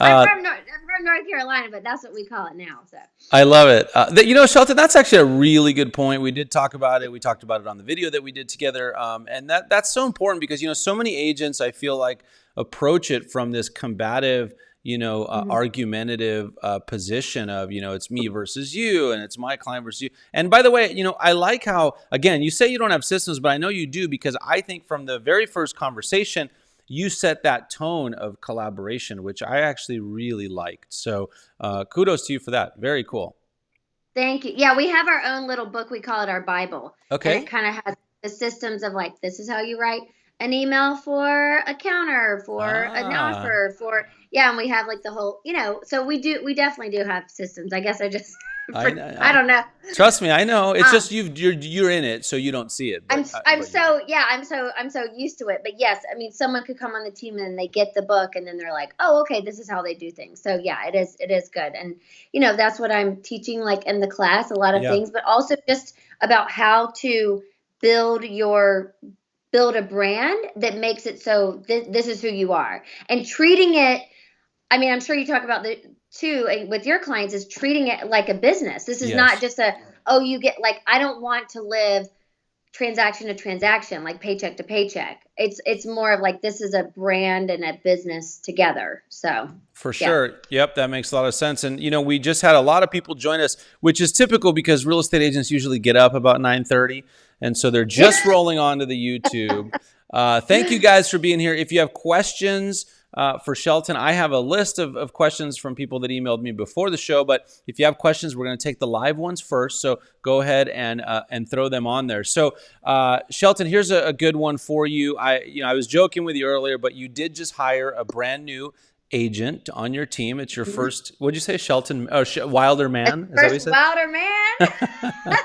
I'm from North Carolina, but that's what we call it now. So I love it. Shelton, that's actually a really good point. We did talk about it. We talked about it on the video that we did together. And that's so important because, so many agents, I feel like, approach it from this combative, argumentative position of, it's me versus you and it's my client versus you. And by the way, I like how, again, you say you don't have systems, but I know you do, because I think from the very first conversation, you set that tone of collaboration, which I actually really liked. So kudos to you for that. Very cool. Thank you. Yeah, we have our own little book. We call it our Bible. Okay. And it kind of has the systems of like, this is how you write an email for a counter, for an offer, and we have like the whole, so we definitely do have systems. I guess I don't know. Trust me, I know. It's just you're in it, so you don't see it. But I'm so used to it. But yes, someone could come on the team and they get the book and then they're like, oh, okay, this is how they do things. So yeah, it is good. And that's what I'm teaching like in the class, a lot of things, but also just about how to build a brand that makes it so this is who you are, and treating it. I'm sure you talk about too with your clients, is treating it like a business. This is not just you get like, I don't want to live transaction to transaction, like paycheck to paycheck. It's more of like, this is a brand and a business together. So for sure. Yep. That makes a lot of sense. And, we just had a lot of people join us, which is typical because real estate agents usually get up about 9:30. And so they're just rolling onto the YouTube. Thank you guys for being here. If you have questions for Shelton, I have a list of questions from people that emailed me before the show. But if you have questions, we're going to take the live ones first. So go ahead and throw them on there. So Shelton, here's a good one for you. I was joking with you earlier, but you did just hire a brand new agent on your team. It's your first, what'd you say, Shelton? Oh, Wilder man? Is that what you said? Wilder man.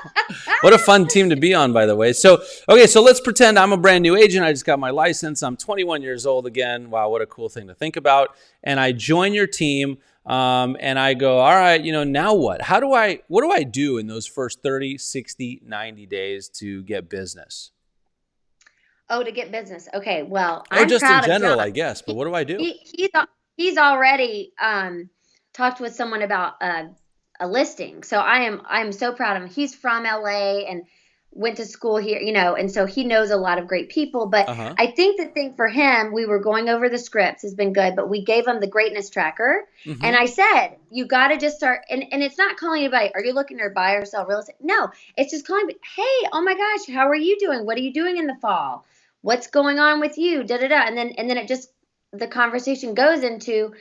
What a fun team to be on, by the way. So let's pretend I'm a brand new agent. I just got my license. I'm 21 years old again. Wow, what a cool thing to think about. And I join your team and I go, all right, now what? What do I do in those first 30, 60, 90 days to get business? Oh, to get business. Okay, well, or just in general, I guess. But what do I do? He's already talked with someone about a listing. So I'm so proud of him. He's from LA and went to school here, and so he knows a lot of great people. But I think the thing for him, we were going over the scripts, has been good, but we gave him the greatness tracker. Mm-hmm. And I said, you got to just start. And it's not calling anybody, are you looking to buy or sell real estate? No, it's just calling, hey, oh my gosh, how are you doing? What are you doing in the fall? What's going on with you? Da, da, da. And then it just, the conversation goes into,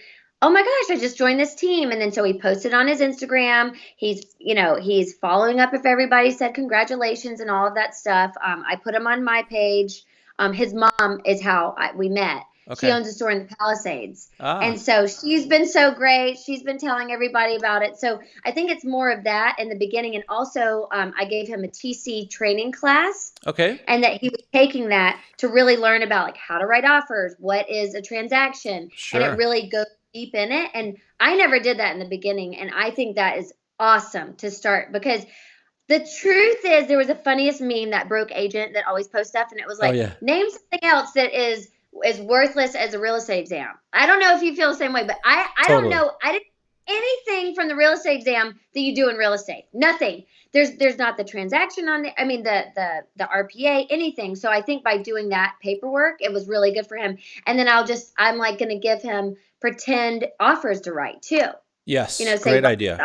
oh my gosh, I just joined this team. And then so he posted on his Instagram. He's following up if everybody said congratulations and all of that stuff. I put him on my page. His mom is how we met. She Okay. owns a store in the Palisades. And Ah, so she's been so great. She's been telling everybody about it. So I think it's more of that in the beginning. And also, I gave him a TC training class, okay. and that he was taking that to really learn about like how to write offers, what is a transaction, and it Sure. really goes deep in it. And I never did that in the beginning, and I think that is awesome to start, because the truth is there was the funniest meme, that broke agent that always posts stuff, and it was Oh like, yeah. name something else that is worthless as a real estate exam. I don't know if you feel the same way, but I don't Totally. know. I didn't anything from the real estate exam that you do in real estate. Nothing. There's not the transaction on the, I mean, the RPA, anything. So I think by doing that paperwork, it was really good for him. And then I'm like going to give him pretend offers to write too. Yes. Say, Great idea.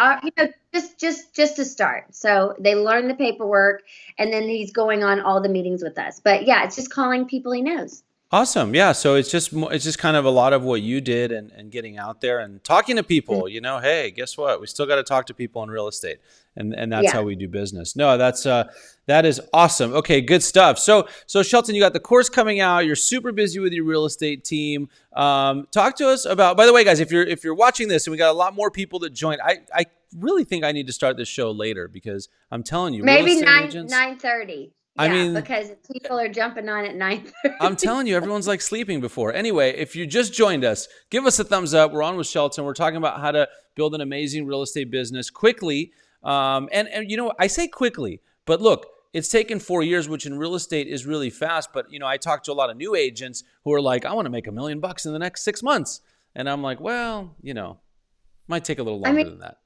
just to start. So they learn the paperwork, and then he's going on all the meetings with us. But yeah, it's just calling people he knows. Awesome. Yeah. So it's just kind of a lot of what you did, and getting out there and talking to people, hey, guess what? We still got to talk to people in real estate, and that's Yeah. how we do business. No, that is awesome. Okay, good stuff. So Shelton, you got the course coming out. You're super busy with your real estate team. Talk to us about, by the way, guys, if you're watching this and we got a lot more people that join, I really think I need to start this show later, because I'm telling you, real Maybe estate nine agents, 9:30. I Yeah, mean, because people are jumping on at I'm 9:30. telling you, everyone's like sleeping before. Anyway, if you just joined us, give us a thumbs up. We're on with Shelton. We're talking about how to build an amazing real estate business quickly. And I say quickly, but look, it's taken 4 years, which in real estate is really fast. But I talk to a lot of new agents who are like, I want to make $1 million in the next 6 months, and I'm like, well, might take a little I longer mean, than that.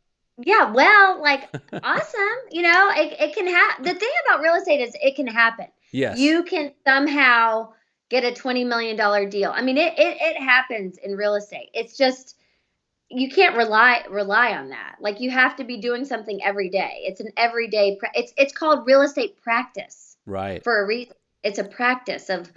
yeah, well, like awesome. It can happen. The thing about real estate is it can happen. Yes. You can somehow get a $20 million deal. I mean, it happens in real estate. It's just you can't rely on that. Like you have to be doing something every day. It's an everyday. It's called real estate practice Right. for a reason. It's a practice of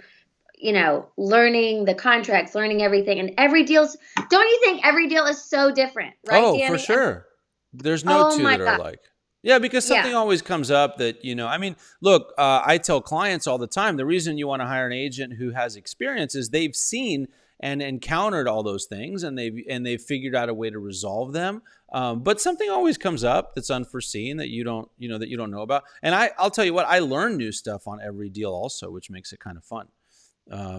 learning the contracts, learning everything, and every deal's. Don't you think every deal is so different, right, Oh, for Danny? I mean, sure. There's no oh two my that are God. alike. Yeah, because Yeah. something always comes up that, I mean, look, I tell clients all the time, the reason you want to hire an agent who has experience is they've seen and encountered all those things, and they've figured out a way to resolve them. But something always comes up that's unforeseen that you don't, that you don't know about. And I'll tell you what, I learn new stuff on every deal also, which makes it kind of fun.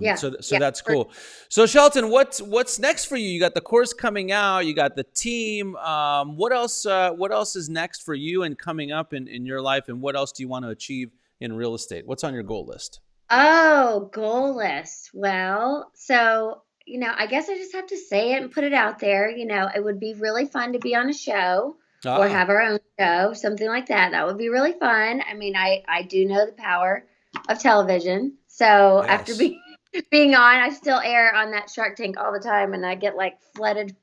Yeah. So Yeah. that's cool. So Shelton, what's next for you? You got the course coming out, you got the team. What else? What else is next for you and coming up in your life? And what else do you want to achieve in real estate? What's on your goal list? Oh, goal list. Well, so, I guess I just have to say it and put it out there. It would be really fun to be on a show or Ah, have our own show, something like that. That would be really fun. I mean, I do know the power of television. So after yes. being on, I still air on that Shark Tank all the time, and I get like flooded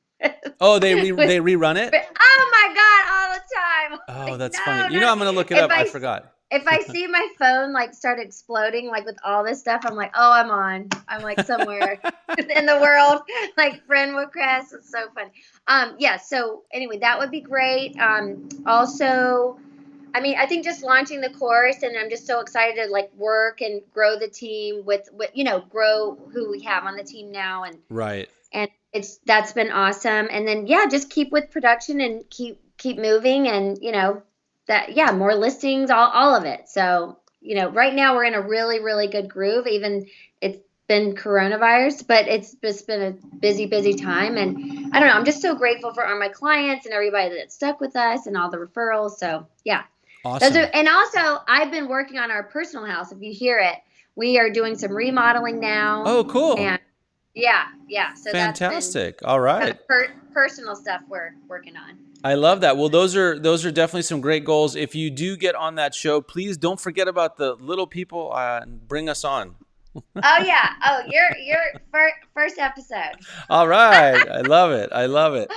Oh, with, they rerun it. oh my God, all the time. Oh, Like, that's funny. no, no. I'm gonna look it If up. I I forgot. if I see my phone like start exploding like with all this stuff, I'm like, oh, I'm on. I'm like somewhere in the world, like friend requests. It's so funny. Yeah. So anyway, that would be great. Also, I mean, I think just launching the course, and I'm just so excited to like work and grow the team with grow who we have on the team now, Right. and that's been awesome. And then yeah, just keep with production and keep moving, and that yeah, more listings, all of it. So right now we're in a really really good groove. Even it's been coronavirus, but it's just been a busy time, and I don't know, I'm just so grateful for all my clients and everybody that stuck with us and all the referrals. So yeah, those are. Awesome. And also I've been working on our personal house. If you hear it, we are doing some remodeling now, Oh, cool. and yeah. So that's been Fantastic. All kind right. of personal stuff we're working on. I love that. Well, those are definitely some great goals. If you do get on that show, please don't forget about the little people. And bring us on. Oh yeah. Oh, your first episode. All right. I love it. I love it.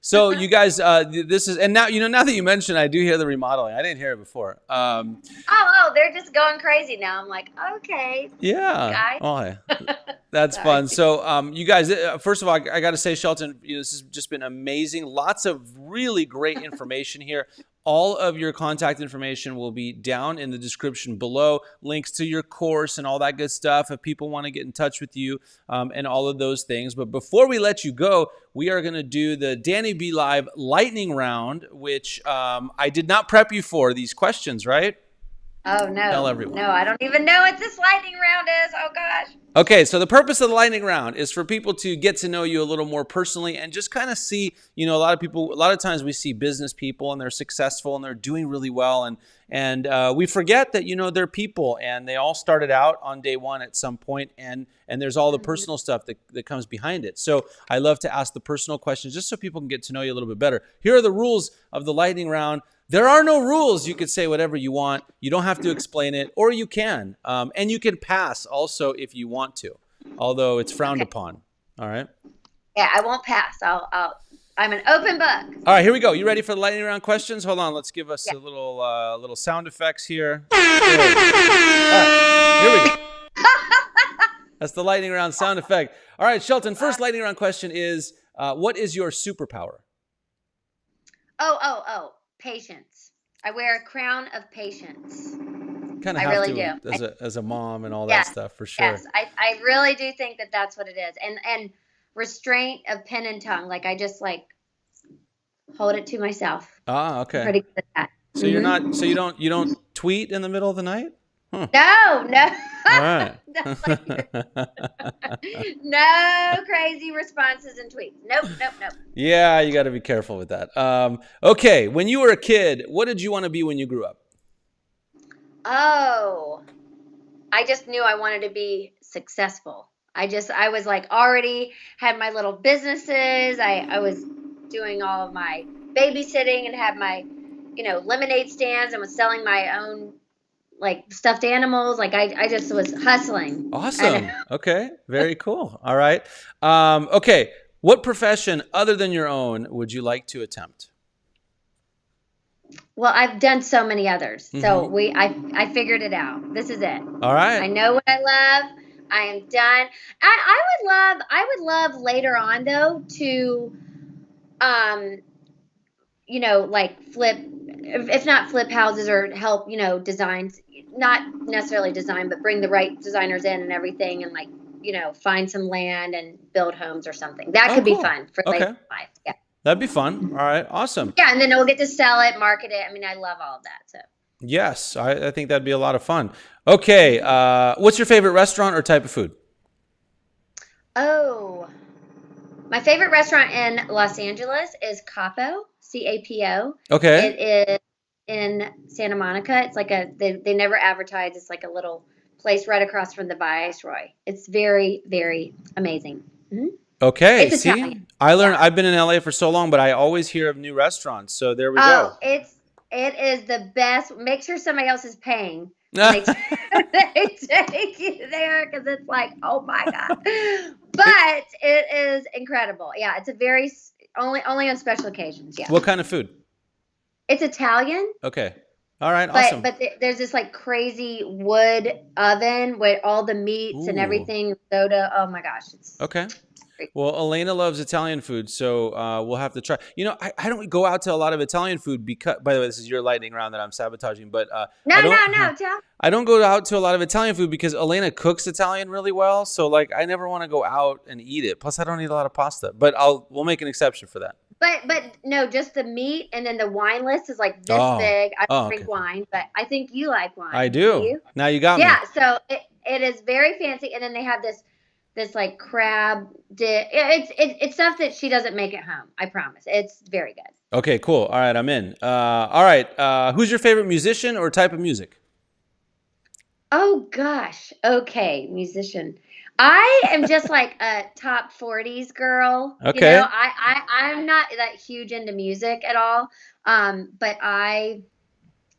So you guys, this is, and now, now that you mention, I do hear the remodeling. I didn't hear it before. Oh, they're just going crazy now. I'm like, okay, Yeah. guys. Oh, yeah. That's Sorry. fun. So, you guys, first of all, I got to say, Shelton, this has just been amazing. Lots of really great information here. All of your contact information will be down in the description below. Links to your course and all that good stuff if people want to get in touch with you, and all of those things. But before we let you go, we are going to do the Danny B Live lightning round, which I did not prep you for these questions, right? Oh, no. Tell everyone. No, I don't even know what this lightning round is. Oh, gosh. Okay, so the purpose of the lightning round is for people to get to know you a little more personally and just kind of see, a lot of times we see business people and they're successful and they're doing really well. And we forget that, they're people and they all started out on day one at some point, and there's all the personal stuff that comes behind it. So I love to ask the personal questions just so people can get to know you a little bit better. Here are the rules of the lightning round. There are no rules. You could say whatever you want. You don't have to explain it, or you can. And you can pass also if you want to, although it's frowned upon. All right? Yeah, I won't pass. I'm an open book. All right, here we go. You ready for the lightning round questions? Hold on. Let's give us a little sound effects here. All right, here we go. That's the lightning round sound effect. All right, Shelton, first lightning round question is, what is your superpower? Oh. Patience. I wear a crown of patience. Kind of I have really to do. as a mom and all that stuff, for sure. Yes, I really do think that that's what it is. And restraint of pen and tongue. Like, I just hold it to myself. Ah, okay. I'm pretty good at that. So you're not. So you don't tweet in the middle of the night? Huh. No. All right. No crazy responses and tweets. Nope. Yeah, you got to be careful with that. Okay, when you were a kid, what did you want to be when you grew up? Oh, I just knew I wanted to be successful. I was already had my little businesses. I was doing all of my babysitting and had my, lemonade stands and was selling my own stuffed animals. I just was hustling. Awesome. Okay. Very cool. All right. Okay. What profession other than your own would you like to attempt? Well, I've done so many others. So I figured it out. This is it. All right. I know what I love. I am done. I would love later on though to, flip, if not flip houses or help, designs, not necessarily design, but bring the right designers in and everything, and find some land and build homes or something. That could be fun for later in life. Yeah. That'd be fun. All right. Awesome. Yeah. And then we'll get to sell it, market it. I mean, I love all of that. So. Yes. I think that'd be a lot of fun. Okay. What's your favorite restaurant or type of food? Oh, my favorite restaurant in Los Angeles is Capo, Capo. Okay. It is in Santa Monica. It's they never advertise. It's like a little place right across from the Viceroy. It's very, very amazing. Mm-hmm. Okay. It's Italian. I've been in LA for so long, but I always hear of new restaurants. So there we go. It is the best. Make sure somebody else is paying. They take you there because it's oh my God. But it is incredible. Yeah, it's a very only on special occasions. Yeah. What kind of food? It's Italian. Okay. All right. Awesome. But there's this weady wood oven with all the meats and everything. Soda. Oh my gosh. It's okay. Well, Elena loves Italian food, so we'll have to try. I don't go out to a lot of Italian food because, by the way, this is your lightning round that I'm sabotaging. But no. I don't go out to a lot of Italian food because Elena cooks Italian really well. So I never want to go out and eat it. Plus, I don't eat a lot of pasta. But we'll make an exception for that. But no, just the meat, and then the wine list is this big. I don't drink wine, but I think you like wine. I do. Now you got me. Yeah, so it is very fancy, and then they have this crab dish. It's stuff that she doesn't make at home. I promise. It's very good. Okay, cool. All right, I'm in. All right, who's your favorite musician or type of music? Oh gosh. Okay, musician. I am just a top 40s girl. Okay. I'm not that huge into music at all. But I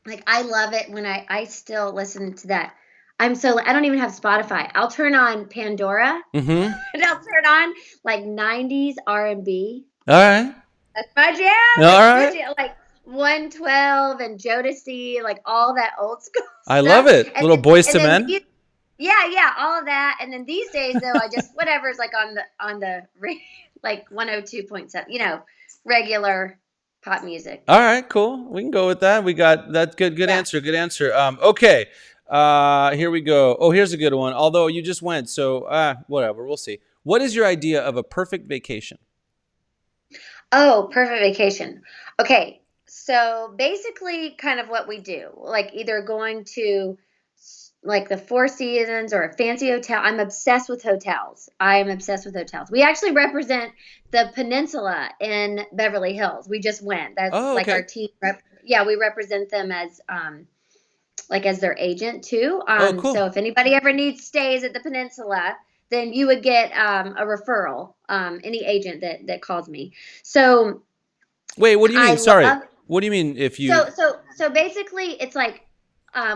love it when I still listen to that. I don't even have Spotify. I'll turn on Pandora and I'll turn on 90s R&B. All right. That's my jam. All That's right. my jam. Like 112 and Jodeci, like all that old school I love stuff. it. And Little then, Boys and to then Men. these, yeah, all of that. And then these days though, I just whatever's like on the like 102.7, regular pop music. All right, cool. We can go with that. We got that. Good Yeah. answer. Good answer. Okay. Here we go. Oh, here's a good one. Although you just went, so whatever. We'll see. What is your idea of a perfect vacation? Oh, perfect vacation. Okay. So basically kind of what we do, like either going to like the Four Seasons or a fancy hotel. I'm obsessed with hotels. I am obsessed with hotels. We actually represent the peninsula in Beverly Hills. We just went. That's Oh, like our okay. team. Yeah, we represent them as like as their agent too. Oh, So cool. if anybody ever needs stays at the peninsula, then you would get a referral. Any agent that calls me. So Wait, what do you I mean? Sorry. love What do you mean if you? so basically it's like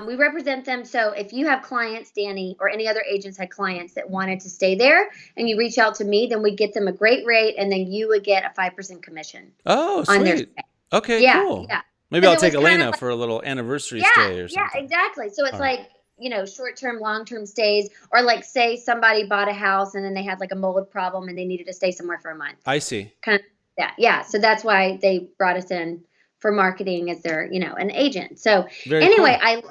we represent them. So if you have clients, Danny, or any other agents had clients that wanted to stay there and you reach out to me, then we get them a great rate and then you would get a 5% commission Oh, on their sweet. stay. Okay, Yeah, cool. yeah. Maybe Because I'll it take was kind of Elena like, for a little anniversary yeah, stay or yeah, something. exactly. So it's All right. like, short-term, long-term stays, or like say somebody bought a house and then they had like a mold problem and they needed to stay somewhere for a month. I see. Kind of that. Yeah. So that's why they brought us in for marketing as their, an agent. So Very anyway, cool.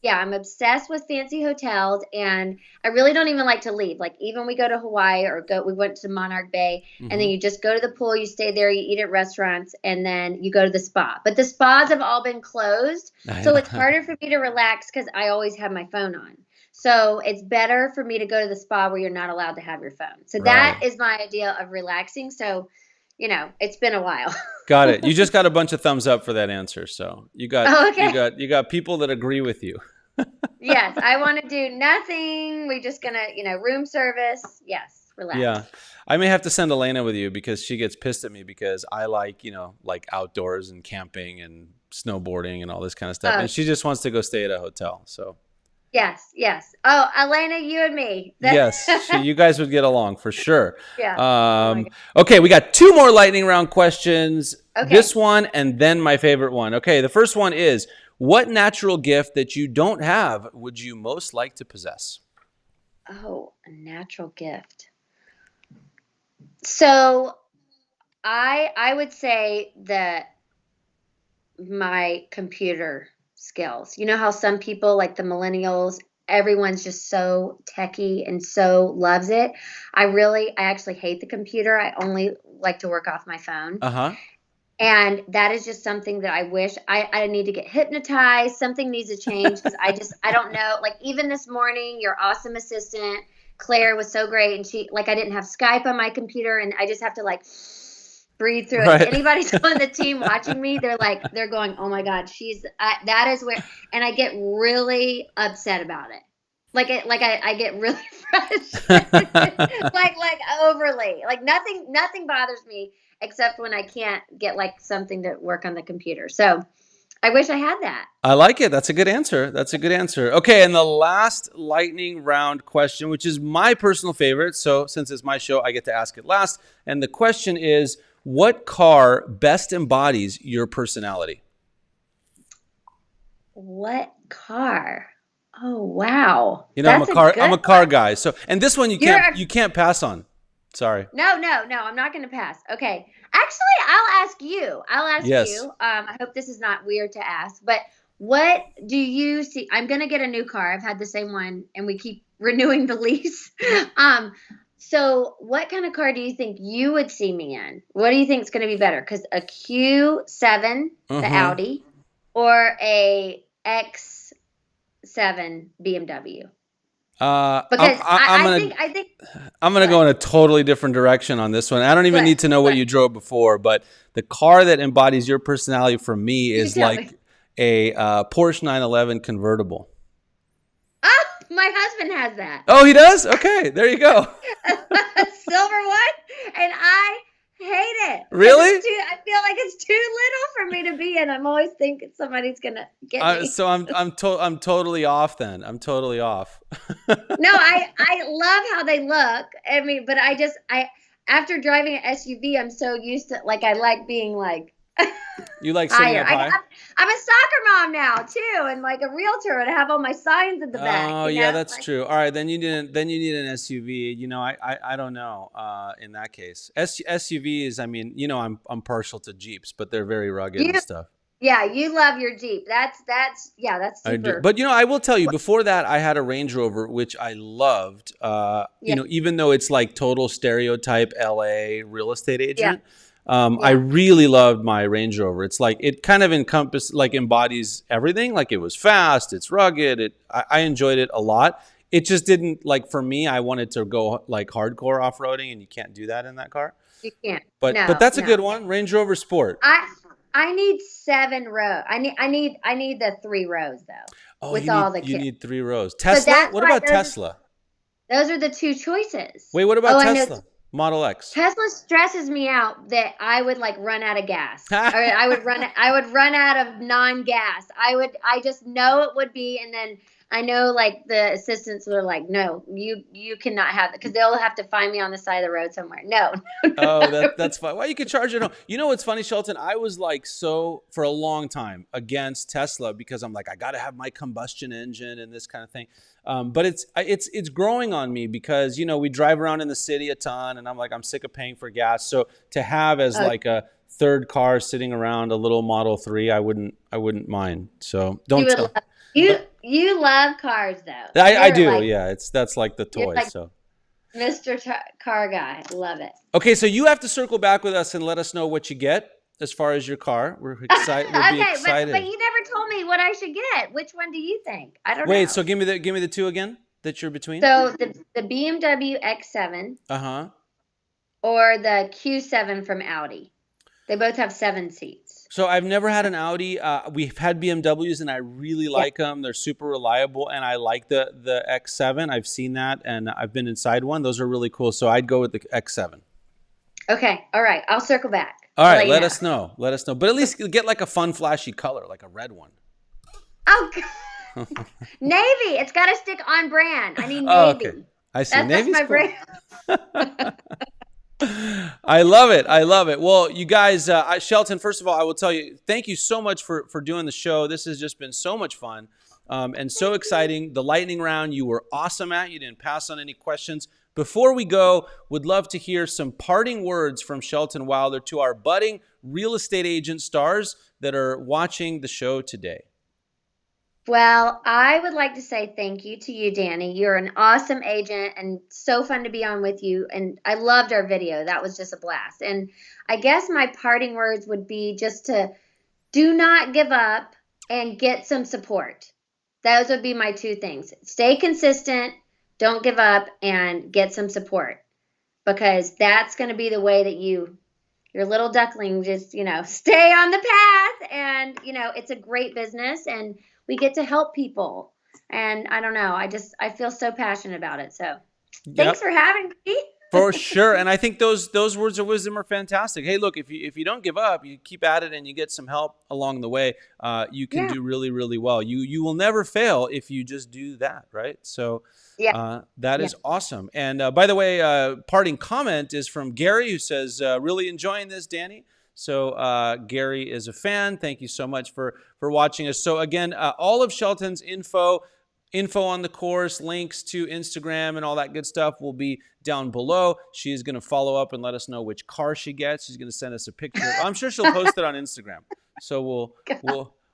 I'm obsessed with fancy hotels and I really don't even like to leave. Like even we go to Hawaii or we went to Monarch Bay and then Hmm. you just go to the pool, you stay there, you eat at restaurants and then you go to the spa. But the spas have all been closed. So it's harder for me to relax because I always have my phone on. So it's better for me to go to the spa where you're not allowed to have your phone. So that Right. is my idea of relaxing. So it's been a while. Got it. You just got a bunch of thumbs up for that answer. So you got Oh, you okay. got you got people that agree with you. Yes, I want to do nothing. We just gonna, room service. Yes, Yeah. relax. I may have to send Elena with you because she gets pissed at me because I like, like outdoors and camping and snowboarding and all this kind of stuff. Oh, And she just wants to go stay at a hotel. So, yes, yes. Oh, Elena, you and me. yes, you guys would get along for sure. Yeah. Oh my Okay, we got two more lightning round questions. God. This Okay. one and then my favorite one. Okay, the first one is what natural gift that you don't have would you most like to possess? Oh, a natural gift. So I would say that my computer skills. You know how some people like the millennials, everyone's just so techie and so loves it. I actually hate the computer. I only like to work off my phone. Uh-huh. And that is just something that I wish I need to get hypnotized. Something needs to change because I don't know. Like even this morning, your awesome assistant, Claire was so great. And I didn't have Skype on my computer and I just have to like breathe through it. If Right. anybody's on the team watching me, they're going, oh my God, that is where, and I get really upset about it. I get really frustrated, like overly, like nothing bothers me except when I can't get like something to work on the computer. So I wish I had that. I like it. That's a good answer. That's a good answer. Okay, and the last lightning round question, which is my personal favorite. So, since it's my show, I get to ask it last. And the question is what car best embodies your personality? What car? Oh wow, I'm a that's a I'm good a car one. guy. So, and this one You're a you can't pass on. Sorry. No, no, no, I'm not going to pass. Okay. Actually, I'll ask you. I'll ask you. Yes. I hope this is not weird to ask, but what do you see? I'm going to get a new car. I've had the same one and we keep renewing the lease. um, so what kind of car do you think you would see me in? What do you think is going to be better? Because a Q7, the Uh-huh. Audi, or a X7 BMW? Because I'm I think, gonna good, go in a totally different direction on this one. I don't even good, need to know what good. you drove before, but the car that embodies your personality for me You is tell me. like a Porsche 911 convertible. Oh, my husband has that. Oh, he does? Okay, there you go. Silver one, and I hate it because Really? I feel like it's too little for me to be in. I'm always thinking somebody's gonna get me. So I'm totally off then. I'm totally off. No, I love how they look. I mean, but I after driving an SUV, I'm so used to, like, I like being like You like sitting higher. up high? I'm a soccer mom now too, and like a realtor, and I have all my signs in the back. Oh You yeah, know, that's like, true. All right, then you need an SUV. I don't know. In that case, SUVs. I mean, I'm partial to Jeeps, but they're very rugged you, and stuff. yeah, you love your Jeep. That's I do. super. But I will tell you, before that, I had a Range Rover, which I loved. Yeah, Even though it's like total stereotype LA real estate yeah, agent, I yeah. really loved my Range Rover. It's like it kind of embodies everything. Like it was fast, it's rugged. I enjoyed it a lot. It just didn't like for me. I wanted to go like hardcore off roading, and you can't do that in that car. You can't. But No, that's a no. good one, Range Rover Sport. I need 7 rows. I need the 3 rows though, Oh, with all the you kids. need 3 rows. So Tesla? that's What why about Tesla? those are the 2 choices. Wait, what about Oh, I know. Tesla? Model X. Tesla stresses me out that I would like run out of gas, or I would run out of non-gas. I just know it would be, and then I know like the assistants were like, no, you cannot have it, because they'll have to find me on the side of the road somewhere. No. Oh, that's fine. Well, you could charge it home. You know what's funny, Shelton? I was like for a long time against Tesla because I'm like, I got to have my combustion engine and this kind of thing. But it's growing on me because we drive around in the city a ton, and I'm like, I'm sick of paying for gas. So to have as like a third car sitting around a little Model 3, I wouldn't mind. So don't tell. You love cars though. I do. Like, Yeah, that's like the toy. like So. Mr. Car Guy. Love it. Okay, so you have to circle back with us and let us know what you get as far as your car. We're excited. We'll be excited. But you never told me what I should get. Which one do you think? I don't know. Wait, so give me the 2 again that you're between. So the BMW X7 or the Q7 from Audi. They both have 7 seats. So I've never had an Audi. We've had BMWs, and I really like them. They're super reliable, and I like the X7. I've seen that, and I've been inside one. Those are really cool. So I'd go with the X7. Okay. All right. I'll circle back. All right. Let us know. Let us know. But at least get like a fun, flashy color, like a red one. Oh, navy. It's got to stick on brand. I need navy. Oh, okay. I see. Navy's my cool. brand. I love it. I love it. Well, you guys, Shelton, first of all, I will tell you, thank you so much for doing the show. This has just been so much fun and so exciting. The lightning round, you were awesome at. You didn't pass on any questions. Before we go, would love to hear some parting words from Shelton Wilder to our budding real estate agent stars that are watching the show today. Well, I would like to say thank you to you, Danny. You're an awesome agent and so fun to be on with you. And I loved our video. That was just a blast. And I guess my parting words would be just to do not give up and get some support. Those would be my 2 things. Stay consistent, don't give up, and get some support, because that's going to be the way that your little duckling just, stay on the path. And, it's a great business, and we get to help people. And I don't know, I feel so passionate about it. So thanks for having me. For sure. And I think those words of wisdom are fantastic. Hey, look, if you don't give up, you keep at it and you get some help along the way, you can do really, really well. You will never fail if you just do that, right? So that is awesome. And by the way, parting comment is from Gary, who says, really enjoying this, Danny. So Gary is a fan. Thank you so much for watching us. So again, all of Shelton's info on the course, links to Instagram and all that good stuff will be down below. She's going to follow up and let us know which car she gets. She's going to send us a picture. I'm sure she'll post it on Instagram. So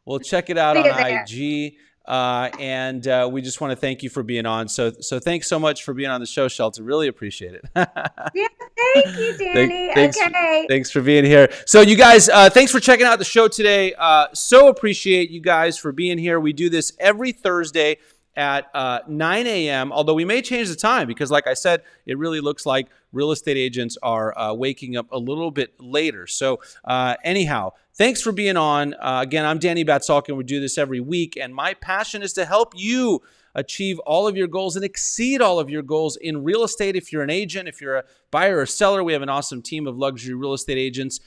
we'll check it out on IG. And we just want to thank you for being on. So thanks so much for being on the show, Shelton. Really appreciate it. Yeah, thank you, Danny. Thanks for being here. So you guys, thanks for checking out the show today. So appreciate you guys for being here. We do this every Thursday at 9 a.m., although we may change the time because, like I said, it really looks like real estate agents are waking up a little bit later. So anyhow, thanks for being on. Again, I'm Danny Batsalkin. We do this every week, and my passion is to help you achieve all of your goals and exceed all of your goals in real estate. If you're an agent, if you're a buyer or seller, we have an awesome team of luxury real estate agents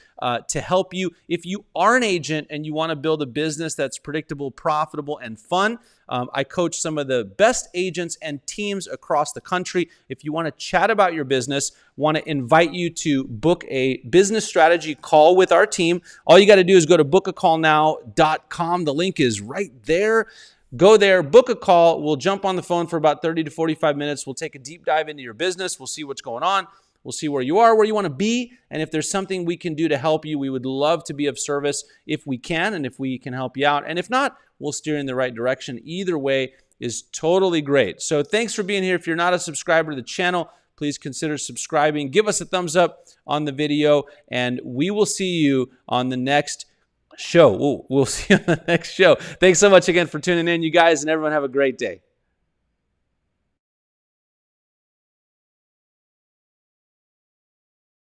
to help you. If you are an agent and you want to build a business that's predictable, profitable, and fun, I coach some of the best agents and teams across the country. If you want to chat about your business, want to invite you to book a business strategy call with our team, all you got to do is go to bookacallnow.com. The link is right there. Go there, book a call. We'll jump on the phone for about 30 to 45 minutes. We'll take a deep dive into your business. We'll see what's going on. We'll see where you are, where you want to be, and if there's something we can do to help you, we would love to be of service if we can and if we can help you out. And if not, we'll steer in the right direction. Either way is totally great. So thanks for being here. If you're not a subscriber to the channel, please consider subscribing. Give us a thumbs up on the video, and we will see you on the next show. We'll see you on the next show. Thanks so much again for tuning in, you guys, and everyone have a great day.